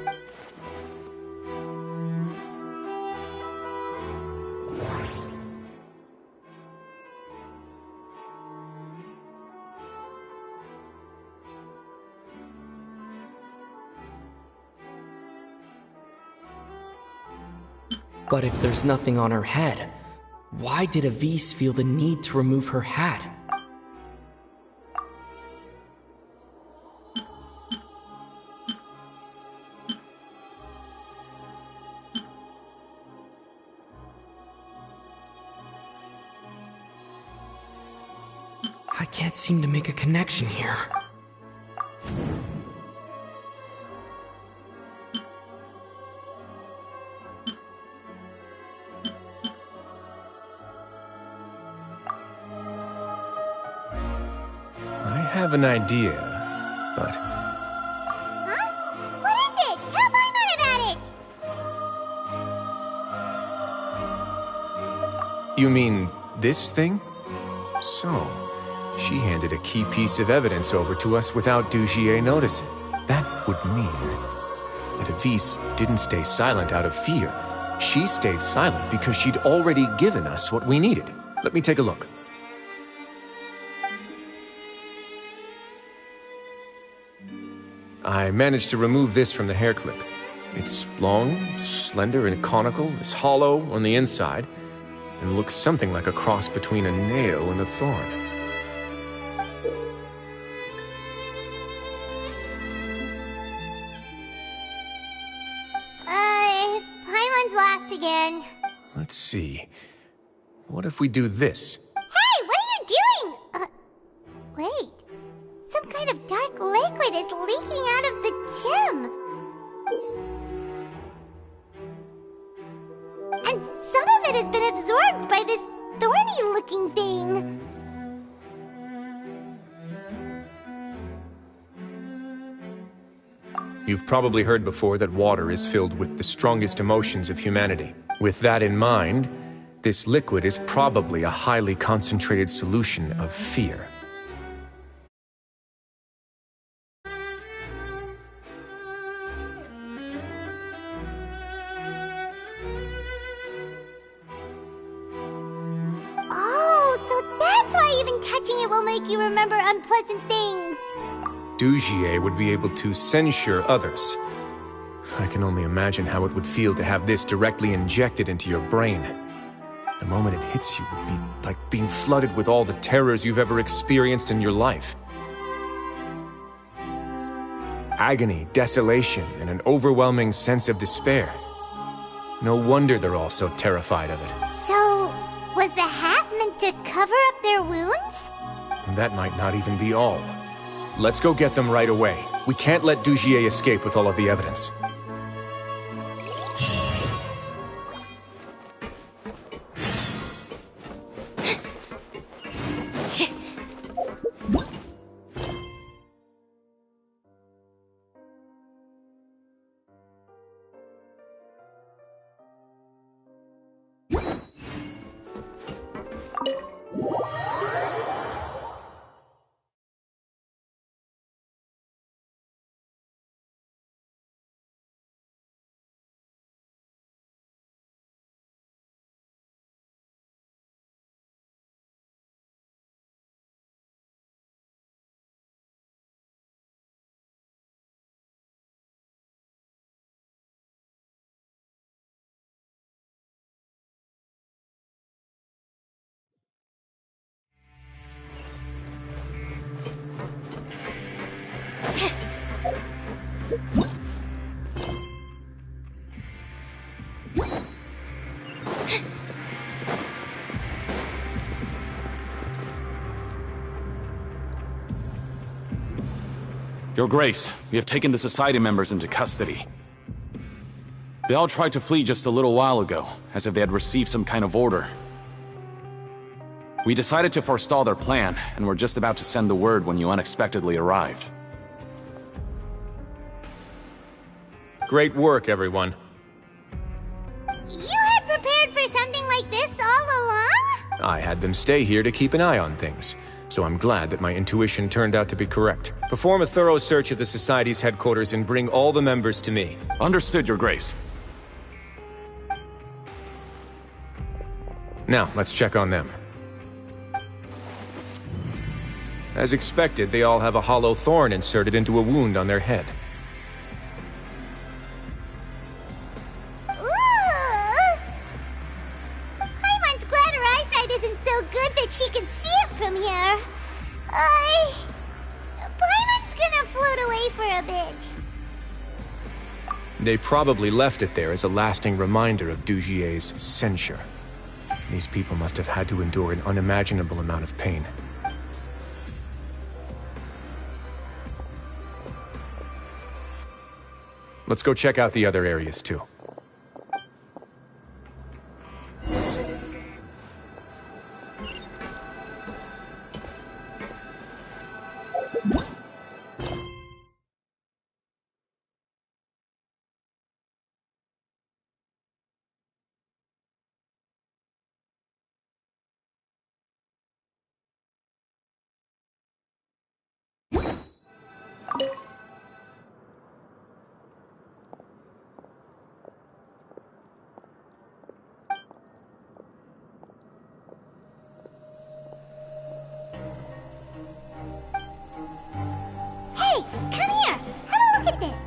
But if there's nothing on her head, why did Avis feel the need to remove her hat? can't seem to make a connection here. I have an idea, but... Huh? What is it? Tell Paimon about it! You mean this thing? So, she handed a key piece of evidence over to us without Dugier noticing. That would mean that Avise didn't stay silent out of fear. She stayed silent because she'd already given us what we needed. Let me take a look. I managed to remove this from the hair clip. It's long, slender, and conical, is hollow on the inside, and looks something like a cross between a nail and a thorn. Paimon's lost again. Let's see. What if we do this? Hey, what are you doing? Wait. Some kind of dark liquid is leaking out of the gem. And some of it has been absorbed by this thorny-looking thing. You've probably heard before that water is filled with the strongest emotions of humanity. With that in mind, this liquid is probably a highly concentrated solution of fear. Touching it will make you remember unpleasant things. Dugier would be able to censure others. I can only imagine how it would feel to have this directly injected into your brain. The moment it hits you would be like being flooded with all the terrors you've ever experienced in your life. Agony, desolation, and an overwhelming sense of despair. No wonder they're all so terrified of it. So, was the hat meant to cover up their wounds? That might not even be all. Let's go get them right away. We can't let Dugier escape with all of the evidence. Your Grace, we have taken the Society members into custody. They all tried to flee just a little while ago, as if they had received some kind of order. We decided to forestall their plan, and were just about to send the word when you unexpectedly arrived. Great work, everyone. You had prepared for something like this all along? I had them stay here to keep an eye on things, so I'm glad that my intuition turned out to be correct. Perform a thorough search of the Society's headquarters and bring all the members to me. Understood, Your Grace. Now, let's check on them. As expected, they all have a hollow thorn inserted into a wound on their head. Paimon's glad her eyesight isn't so good that she can see it from here. Paimon's gonna float away for a bit. They probably left it there as a lasting reminder of Dugier's censure. These people must have had to endure an unimaginable amount of pain. Let's go check out the other areas too. Hey, come here! Have a look at this!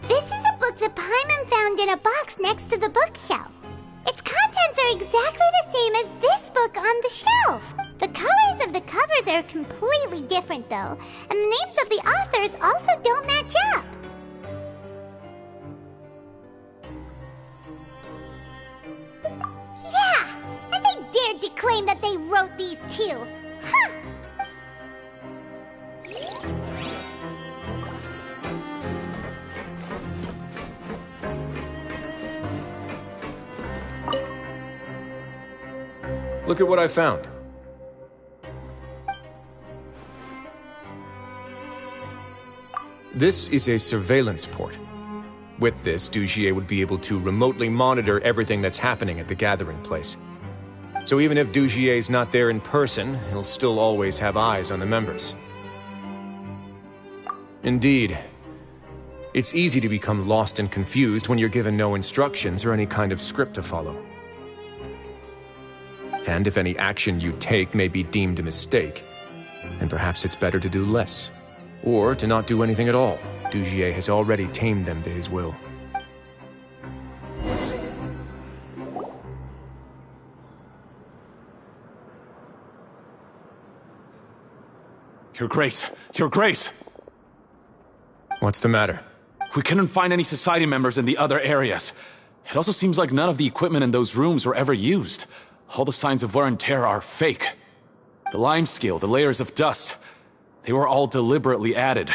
This is a book that Paimon found in a box next to the bookshelf. Its contents are exactly the same as this book on the shelf. The colors of the covers are completely different, though, and the names of the authors also don't match up. Yeah, and they dared to claim that they wrote these too. Huh! Look at what I found. This is a surveillance port. With this, Dugier would be able to remotely monitor everything that's happening at the gathering place. So even if Dugier's not there in person, he'll still always have eyes on the members. Indeed. It's easy to become lost and confused when you're given no instructions or any kind of script to follow. And if any action you take may be deemed a mistake, then perhaps it's better to do less. Or to not do anything at all. Dugier has already tamed them to his will. Your Grace! Your Grace! What's the matter? We couldn't find any society members in the other areas. It also seems like none of the equipment in those rooms were ever used. All the signs of wear and tear are fake. The lime scale, the layers of dust, they were all deliberately added.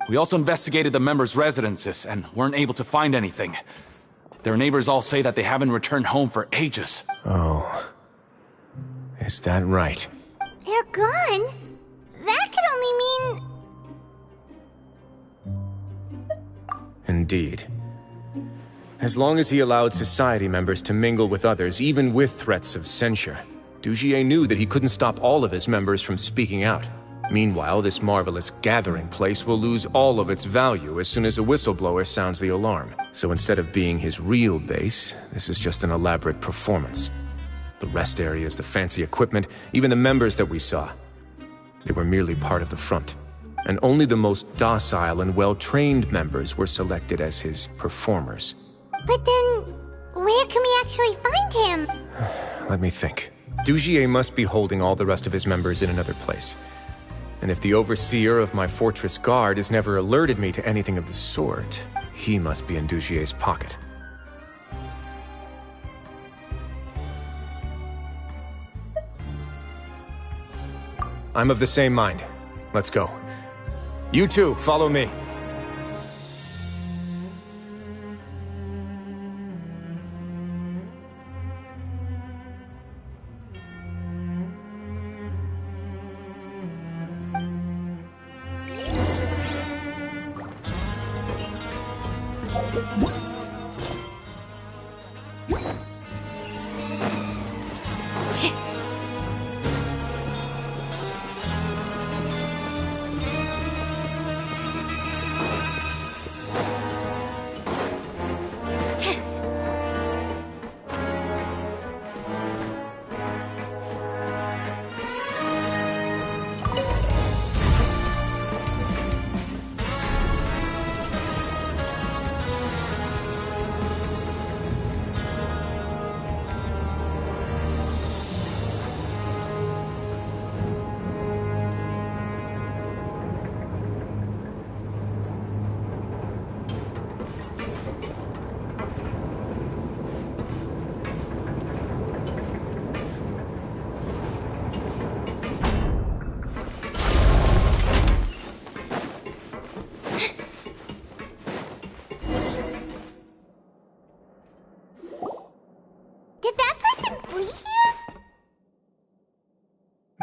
We also investigated the members' residences and weren't able to find anything. Their neighbors all say that they haven't returned home for ages. Oh. Is that right? They're gone? That could only mean... Indeed. As long as he allowed society members to mingle with others, even with threats of censure, Dugier knew that he couldn't stop all of his members from speaking out. Meanwhile, this marvelous gathering place will lose all of its value as soon as a whistleblower sounds the alarm. So instead of being his real base, this is just an elaborate performance. The rest areas, the fancy equipment, even the members that we saw, they were merely part of the front. And only the most docile and well-trained members were selected as his performers. But then, where can we actually find him? Let me think. Dugier must be holding all the rest of his members in another place. And if the overseer of my fortress guard has never alerted me to anything of the sort, he must be in Dugier's pocket. I'm of the same mind. Let's go. You two, follow me.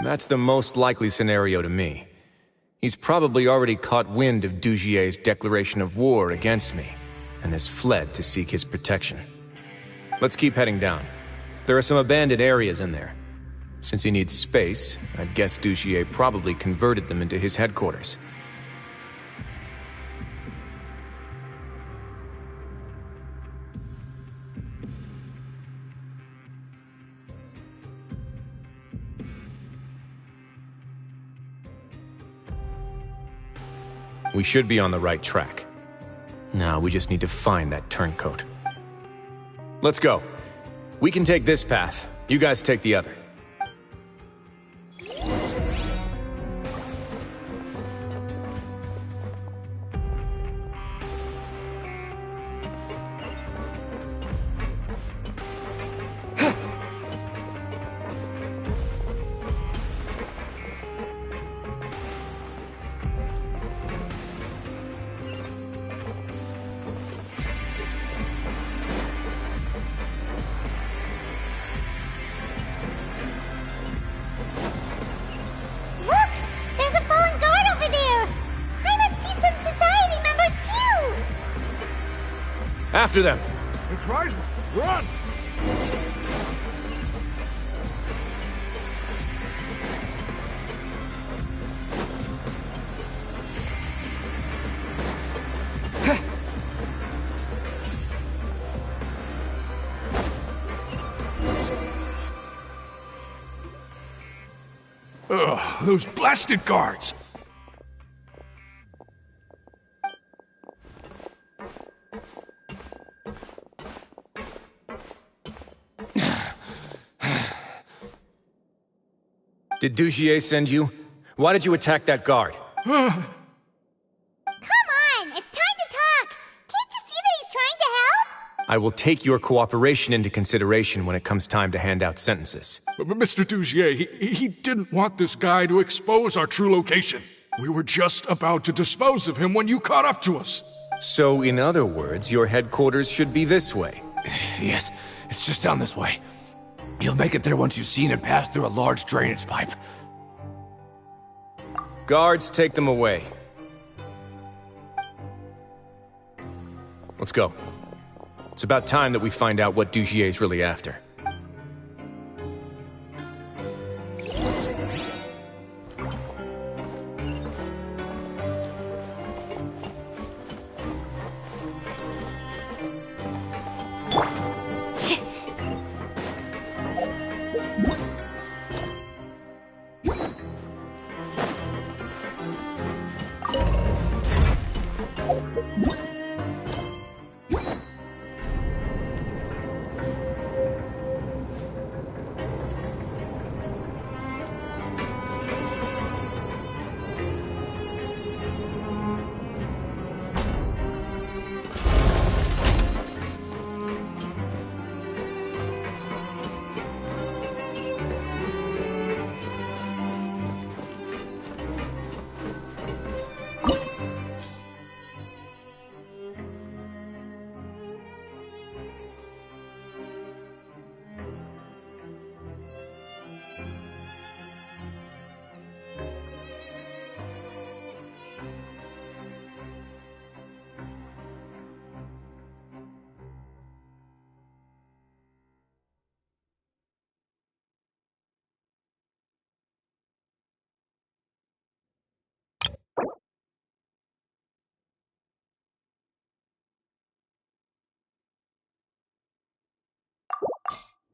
That's the most likely scenario to me. He's probably already caught wind of Dugier's declaration of war against me, and has fled to seek his protection. Let's keep heading down. There are some abandoned areas in there. Since he needs space, I'd guess Dugier probably converted them into his headquarters. We should be on the right track. Now we just need to find that turncoat. Let's go. We can take this path. You guys take the other. After them! It's Wriothesley! Run! Ugh, those blasted guards! Did Dugier send you? Why did you attack that guard? Come on! It's time to talk! Can't you see that he's trying to help? I will take your cooperation into consideration when it comes time to hand out sentences. But Mr. Dugier, he didn't want this guy to expose our true location. We were just about to dispose of him when you caught up to us. So, in other words, your headquarters should be this way? Yes, it's just down this way. You'll make it there once you've seen it pass through a large drainage pipe. Guards, take them away. Let's go. It's about time that we find out what Dugier's really after.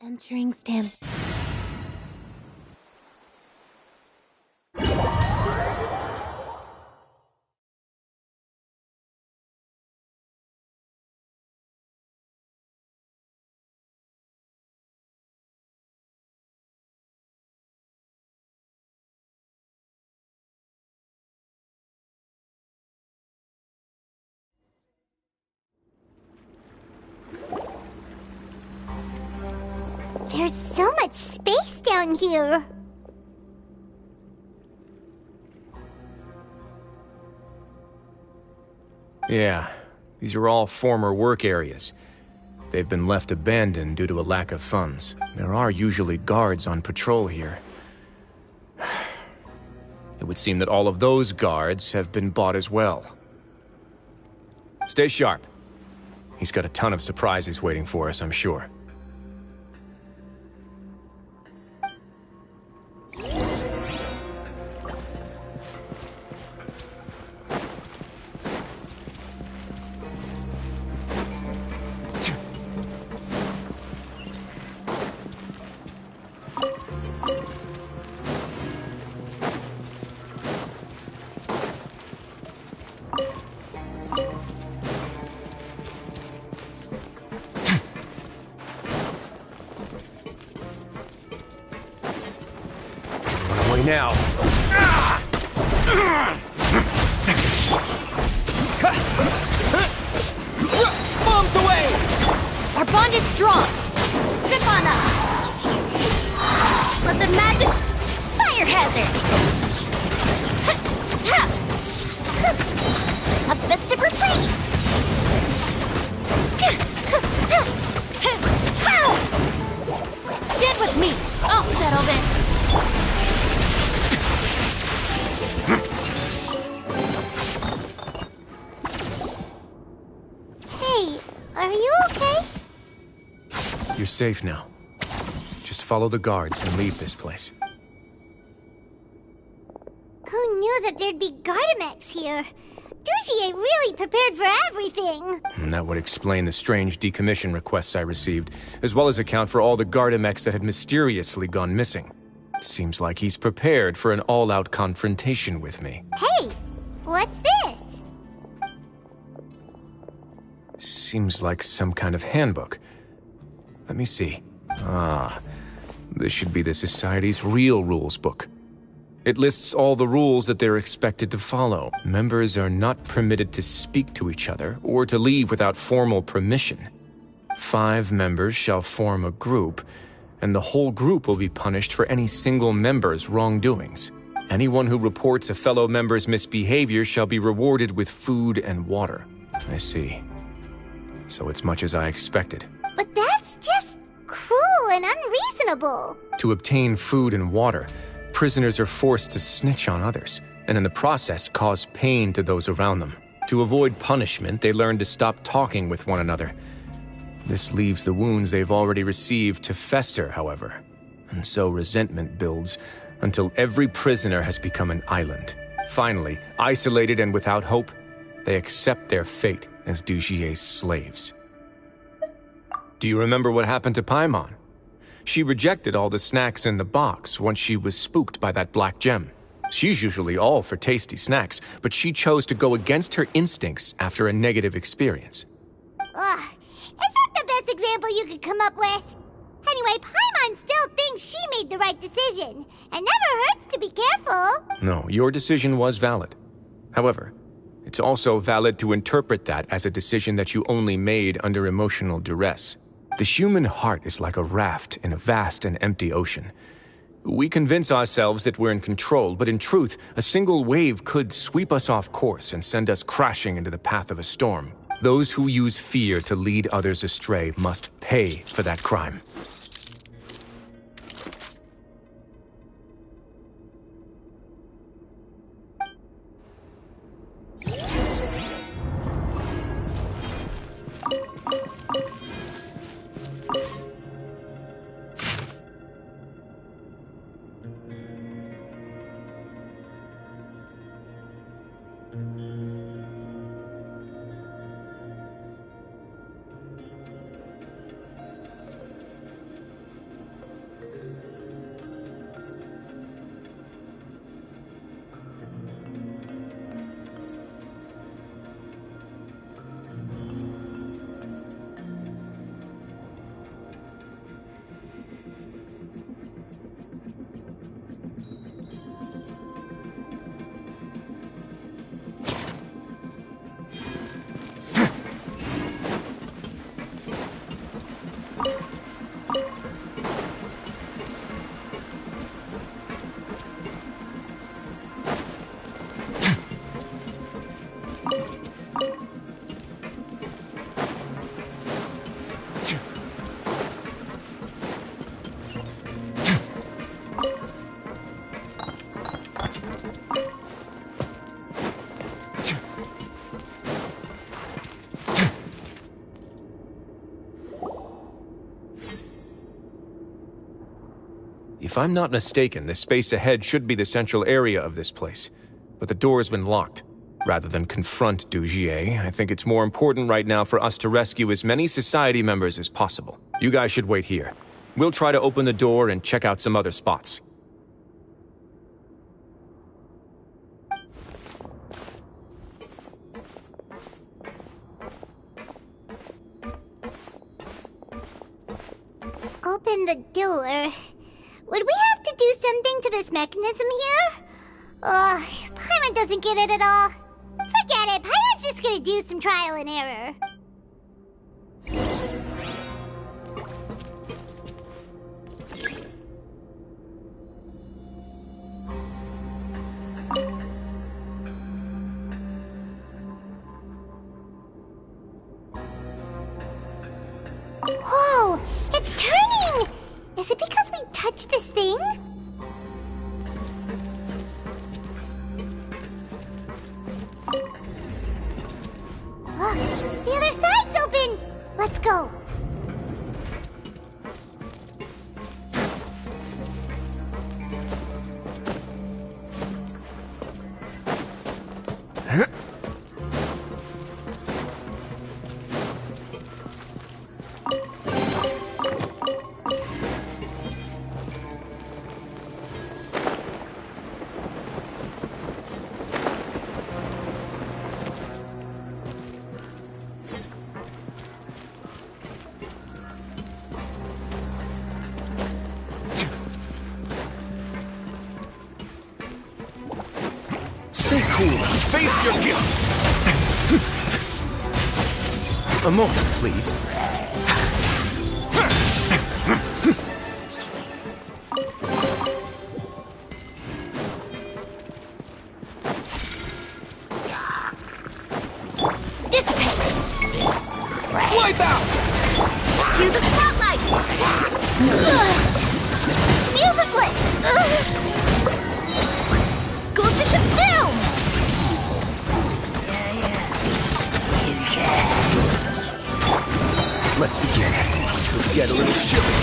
Entering stand. There's so much space down here. Yeah, these are all former work areas. They've been left abandoned due to a lack of funds. There are usually guards on patrol here. It would seem that all of those guards have been bought as well. Stay sharp. He's got a ton of surprises waiting for us, I'm sure. Now. Bombs away! Our bond is strong. Step on up. Let the magic fire hazard. A festive reprise. Stand with me. I'll settle this. Are you okay? You're safe now. Just follow the guards and leave this place. Who knew that there'd be Gardamex here? Dujier really prepared for everything. And that would explain the strange decommission requests I received, as well as account for all the Gardamex that had mysteriously gone missing. Seems like he's prepared for an all-out confrontation with me. Hey, what's this? Seems like some kind of handbook. Let me see. Ah, this should be the Society's real rules book. It lists all the rules that they're expected to follow. Members are not permitted to speak to each other or to leave without formal permission. 5 members shall form a group, and the whole group will be punished for any single member's wrongdoings. Anyone who reports a fellow member's misbehavior shall be rewarded with food and water. I see. So it's much as I expected. But that's just cruel and unreasonable. To obtain food and water, prisoners are forced to snitch on others, and in the process cause pain to those around them. To avoid punishment, they learn to stop talking with one another. This leaves the wounds they've already received to fester, however. And so resentment builds until every prisoner has become an island. Finally, isolated and without hope, they accept their fate as Dujier's slaves. Do you remember what happened to Paimon? She rejected all the snacks in the box once she was spooked by that black gem. She's usually all for tasty snacks, but she chose to go against her instincts after a negative experience. Ugh, is that the best example you could come up with? Anyway, Paimon still thinks she made the right decision. It never hurts to be careful. No, your decision was valid. However, it's also valid to interpret that as a decision that you only made under emotional duress. The human heart is like a raft in a vast and empty ocean. We convince ourselves that we're in control, but in truth, a single wave could sweep us off course and send us crashing into the path of a storm. Those who use fear to lead others astray must pay for that crime. If I'm not mistaken, the space ahead should be the central area of this place. But the door's been locked. Rather than confront Dugier, I think it's more important right now for us to rescue as many society members as possible. You guys should wait here. We'll try to open the door and check out some other spots. Open the door. Would we have to do something to this mechanism here? Paimon doesn't get it at all. Forget it, Paimon's just gonna do some trial and error. Whoa! It's turning! Is it because we touched this thing? The other side's open! Let's go. Stay cool. Face your guilt. A moment, please. Dissipate! Wipe out! Cue the spotlight! Fuse is lit! Goldfish is down! Let's begin. This could get a little chilly.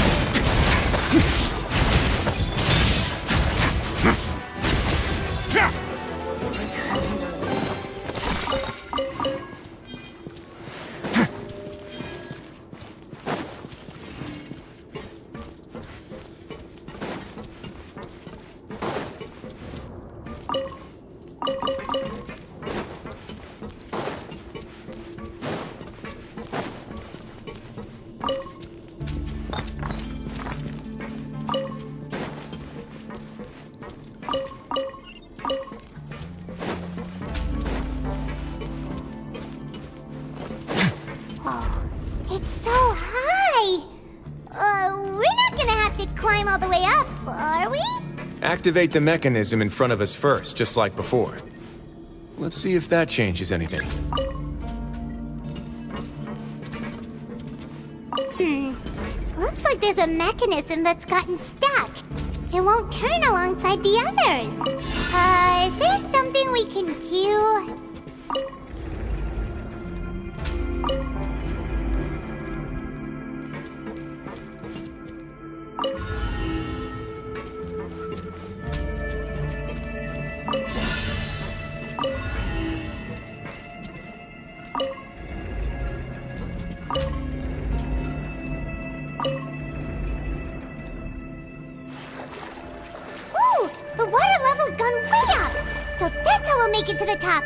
It's so high! We're not gonna have to climb all the way up, are we? Activate the mechanism in front of us first, just like before. Let's see if that changes anything. Looks like there's a mechanism that's gotten stuck. It won't turn alongside the others. Is there something we can do? Ooh! The water level's gone way up! So that's how we'll make it to the top!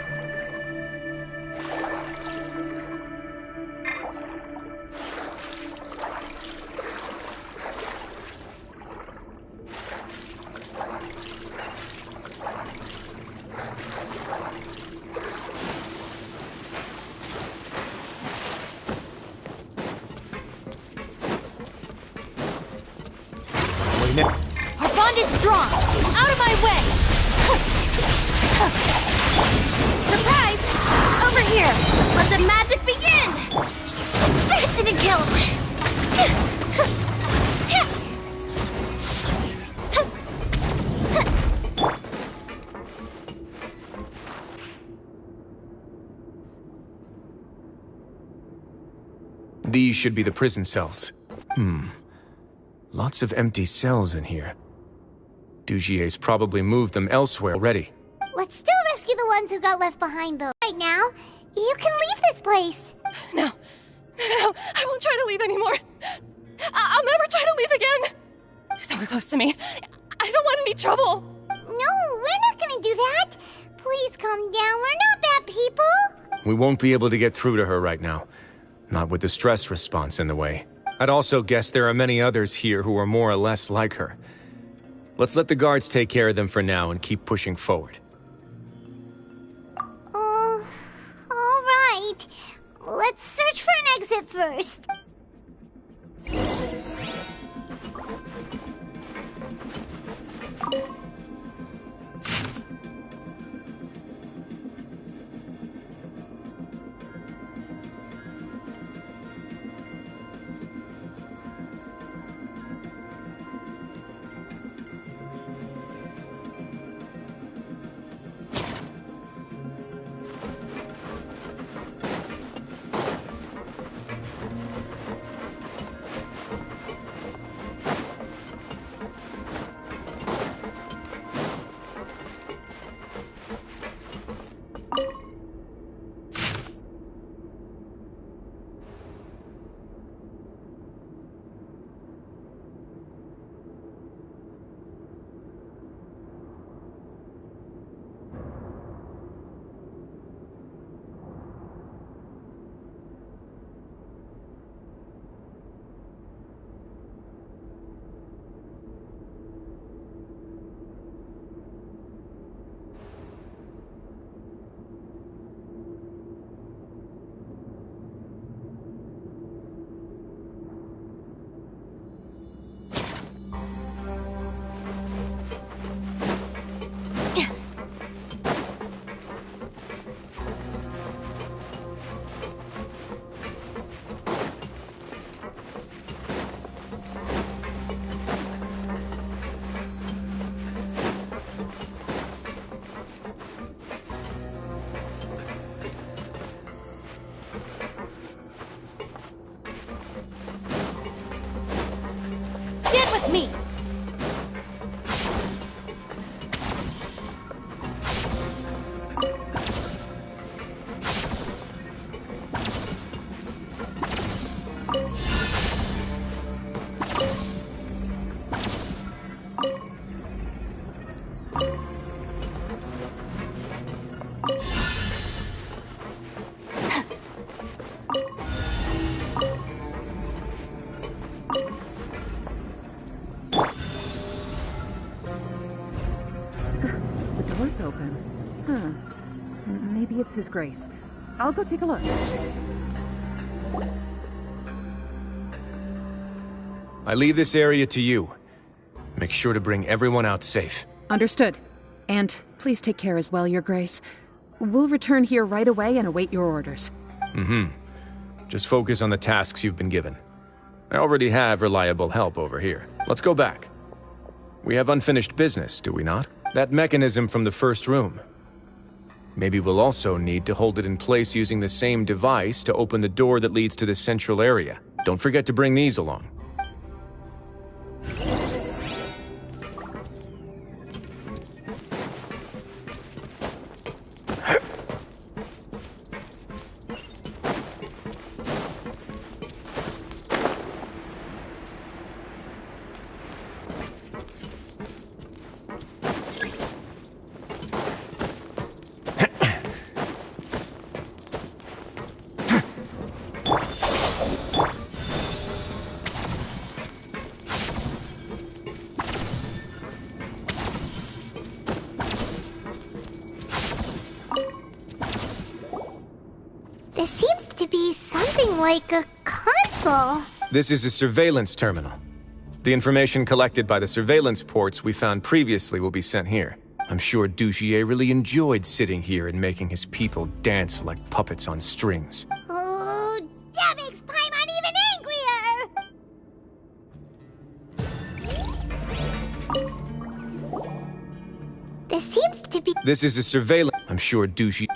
Our bond is strong! Out of my way! Surprise! Over here! Let the magic begin! Didn't kill it! These should be the prison cells. Lots of empty cells in here. Dugier's probably moved them elsewhere already. Let's still rescue the ones who got left behind, though. Right now, you can leave this place. No, I won't try to leave anymore. I'll never try to leave again. Don't close to me. I don't want any trouble. No, we're not gonna do that. Please calm down. We're not bad people. We won't be able to get through to her right now. Not with the stress response in the way. I'd also guess there are many others here who are more or less like her. Let's let the guards take care of them for now and keep pushing forward. All right. Let's search for an exit first. Me. Door's open. Huh. Maybe it's His Grace. I'll go take a look. I leave this area to you. Make sure to bring everyone out safe. Understood. And please take care as well, Your Grace. We'll return here right away and await your orders. Just focus on the tasks you've been given. I already have reliable help over here. Let's go back. We have unfinished business, do we not? That mechanism from the first room. Maybe we'll also need to hold it in place using the same device to open the door that leads to the central area. Don't forget to bring these along. This seems to be something like a console. This is a surveillance terminal. The information collected by the surveillance ports we found previously will be sent here. I'm sure Dugier really enjoyed sitting here and making his people dance like puppets on strings. Oh, that makes Paimon even angrier! This seems to be... This is a surveillance... I'm sure Dugier...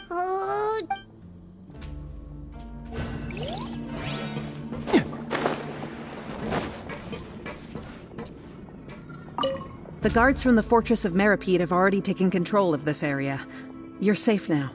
The The guards from the Fortress of Meripede have already taken control of this area. You're safe now.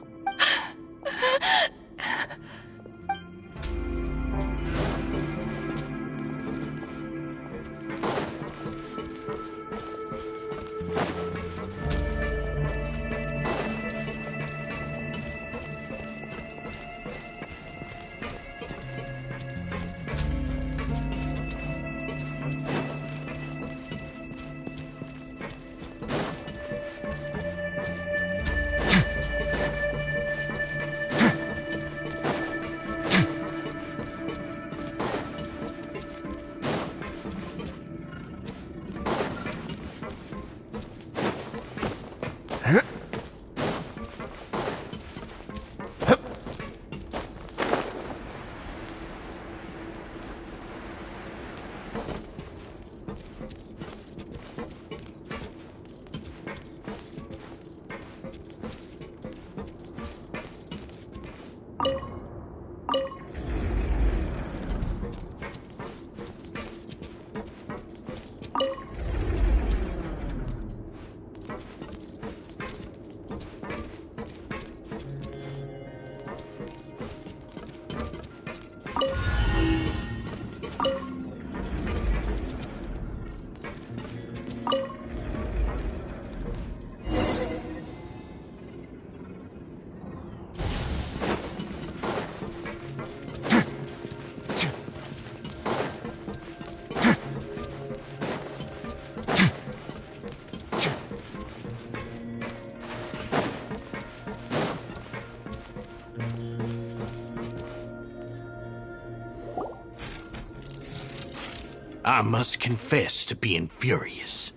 I must confess to being furious.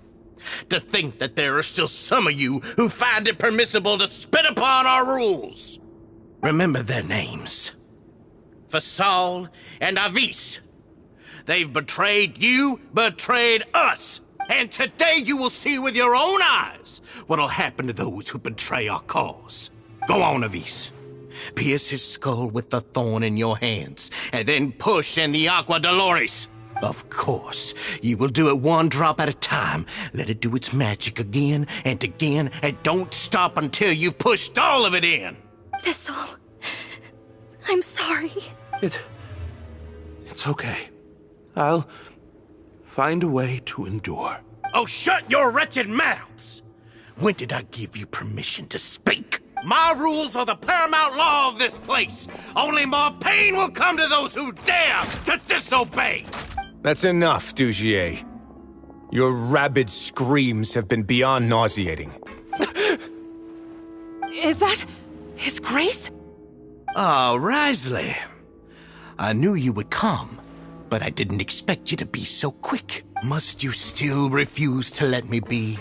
To think that there are still some of you who find it permissible to spit upon our rules. Remember their names. Fasal and Avis. They've betrayed you, betrayed us. And today you will see with your own eyes what'll happen to those who betray our cause. Go on, Avis. Pierce his skull with the thorn in your hands, and then push in the Aqua Dolores. Of course, you will do it one drop at a time. Let it do its magic again, and don't stop until you've pushed all of it in. Thistle, I'm sorry. It's okay. I'll find a way to endure. Oh, shut your wretched mouths! When did I give you permission to speak? My rules are the paramount law of this place. Only more pain will come to those who dare to disobey. That's enough, Dugier. Your rabid screams have been beyond nauseating. Is that His Grace? Oh, Wriothesley. I knew you would come, but I didn't expect you to be so quick. Must you still refuse to let me be?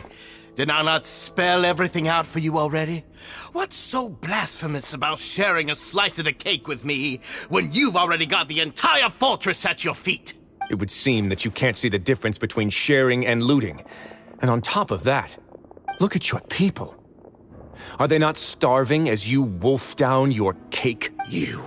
Did I not spell everything out for you already? What's so blasphemous about sharing a slice of the cake with me when you've already got the entire fortress at your feet? It would seem that you can't see the difference between sharing and looting. And on top of that, look at your people. Are they not starving as you wolf down your cake? You.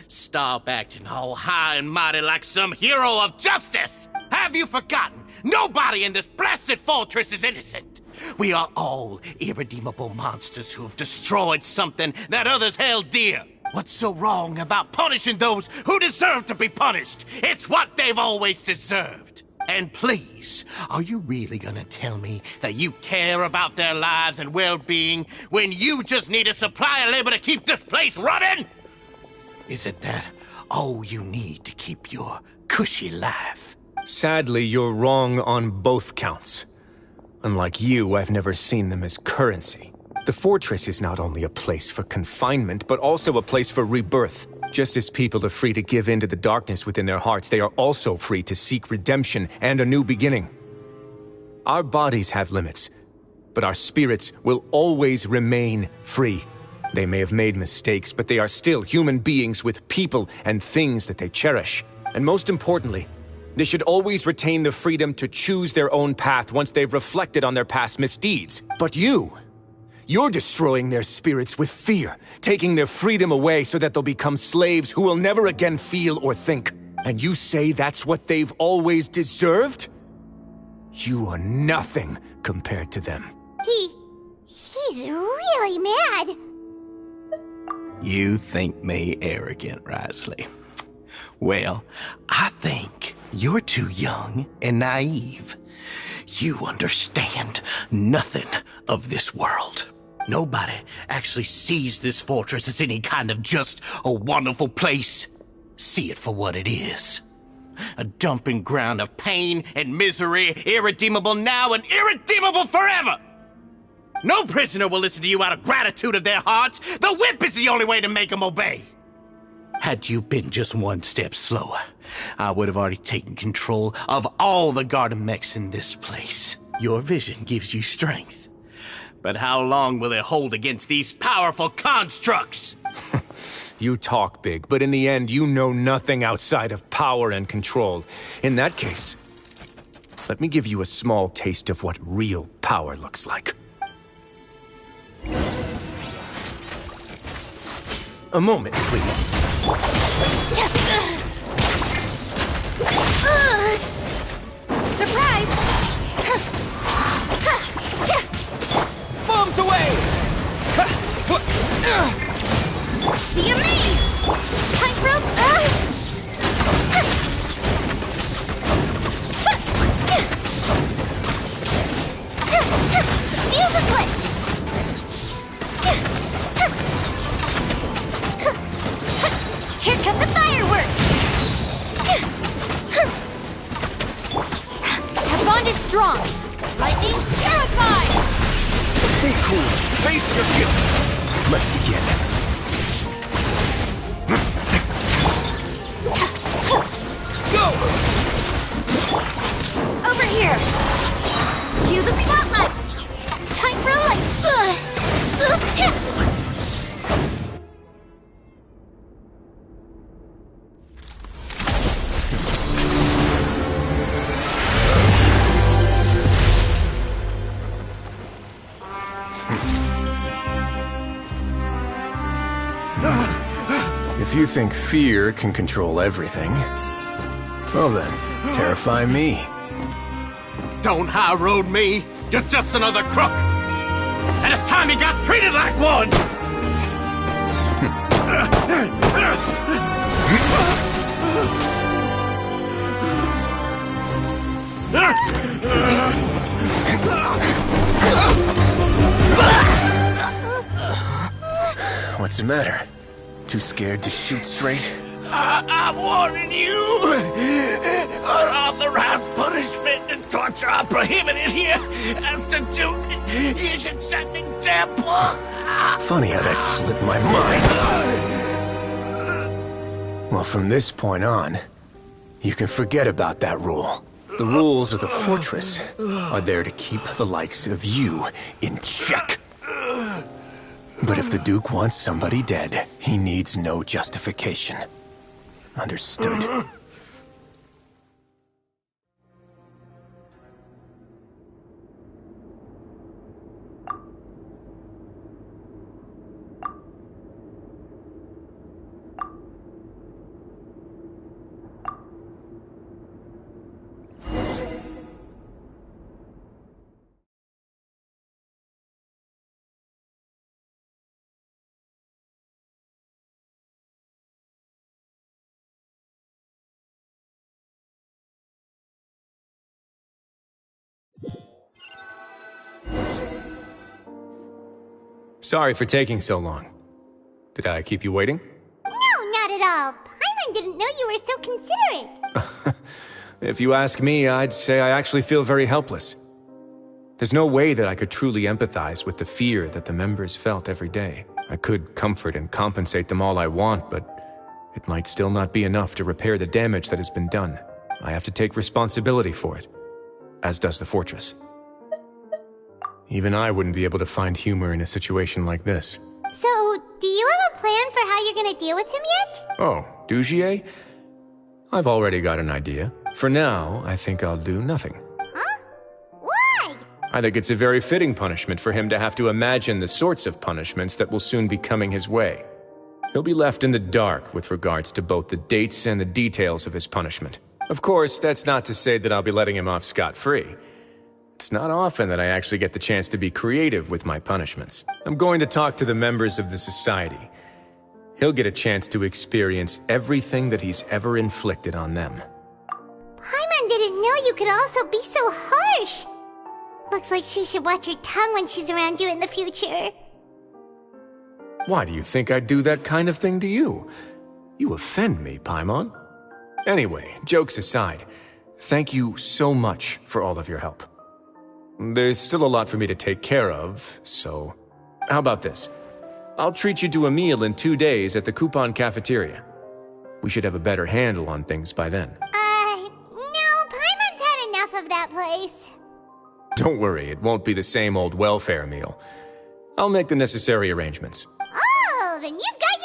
Stop acting all high and mighty like some hero of justice! Have you forgotten? Nobody in this blasted fortress is innocent. We are all irredeemable monsters who have destroyed something that others held dear. What's so wrong about punishing those who deserve to be punished? It's what they've always deserved. And please, are you really gonna tell me that you care about their lives and well-being when you just need a supply of labor to keep this place running? Is it that all you need to keep your cushy life? Sadly, you're wrong on both counts. Unlike you, I've never seen them as currency. The fortress is not only a place for confinement, but also a place for rebirth. Just as people are free to give in to the darkness within their hearts, they are also free to seek redemption and a new beginning. Our bodies have limits, but our spirits will always remain free. They may have made mistakes, but they are still human beings with people and things that they cherish. And most importantly, they should always retain the freedom to choose their own path once they've reflected on their past misdeeds. But you're destroying their spirits with fear, taking their freedom away so that they'll become slaves who will never again feel or think. And you say that's what they've always deserved? You are nothing compared to them. He's really mad. You think me arrogant, Wriothesley? Well, I think you're too young and naive. You understand nothing of this world. Nobody actually sees this fortress as any kind of just a wonderful place. See it for what it is. A dumping ground of pain and misery, irredeemable now and irredeemable forever! No prisoner will listen to you out of gratitude of their hearts. The whip is the only way to make them obey. Had you been just one step slower, I would have already taken control of all the garden mechs in this place. Your vision gives you strength. But how long will it hold against these powerful constructs? You talk big, but in the end, you know nothing outside of power and control. In that case, let me give you a small taste of what real power looks like. A moment, please. Surprise! Bombs away! Be me! Time for Fuse lit! Here comes the fireworks! The bond is strong. Lightning's terrified. Stay cool. Face your guilt. Let's begin. Go! Over here! Cue the spotlight! Time for a light! If you think fear can control everything, well then, terrify me. Don't high road me. You're just another crook. And it's time you got treated like one. What's the matter? Too scared to shoot straight? I'm warning you. Unauthorized punishment and torture are prohibited here. As the Duke, you should set an example. Funny how that slipped my mind. Well, from this point on, you can forget about that rule. The rules of the fortress are there to keep the likes of you in check. But if the Duke wants somebody dead, he needs no justification. Understood? Sorry for taking so long. Did I keep you waiting? No, not at all. Paimon didn't know you were so considerate. If you ask me, I'd say I actually feel very helpless. There's no way that I could truly empathize with the fear that the members felt every day. I could comfort and compensate them all I want, but it might still not be enough to repair the damage that has been done. I have to take responsibility for it, as does the fortress. Even I wouldn't be able to find humor in a situation like this. So, do you have a plan for how you're gonna deal with him yet? Oh, Dugier? I've already got an idea. For now, I think I'll do nothing. Huh? Why? I think it's a very fitting punishment for him to have to imagine the sorts of punishments that will soon be coming his way. He'll be left in the dark with regards to both the dates and the details of his punishment. Of course, that's not to say that I'll be letting him off scot-free. It's not often that I actually get the chance to be creative with my punishments. I'm going to talk to the members of the society. He'll get a chance to experience everything that he's ever inflicted on them. Paimon didn't know you could also be so harsh. Looks like she should watch her tongue when she's around you in the future. Why do you think I'd do that kind of thing to you? You offend me, Paimon. Anyway, jokes aside, thank you so much for all of your help. There's still a lot for me to take care of, so how about this? I'll treat you to a meal in 2 days at the Coupon Cafeteria. We should have a better handle on things by then. No, Paimon's had enough of that place. Don't worry, it won't be the same old welfare meal. I'll make the necessary arrangements. Oh, then you've got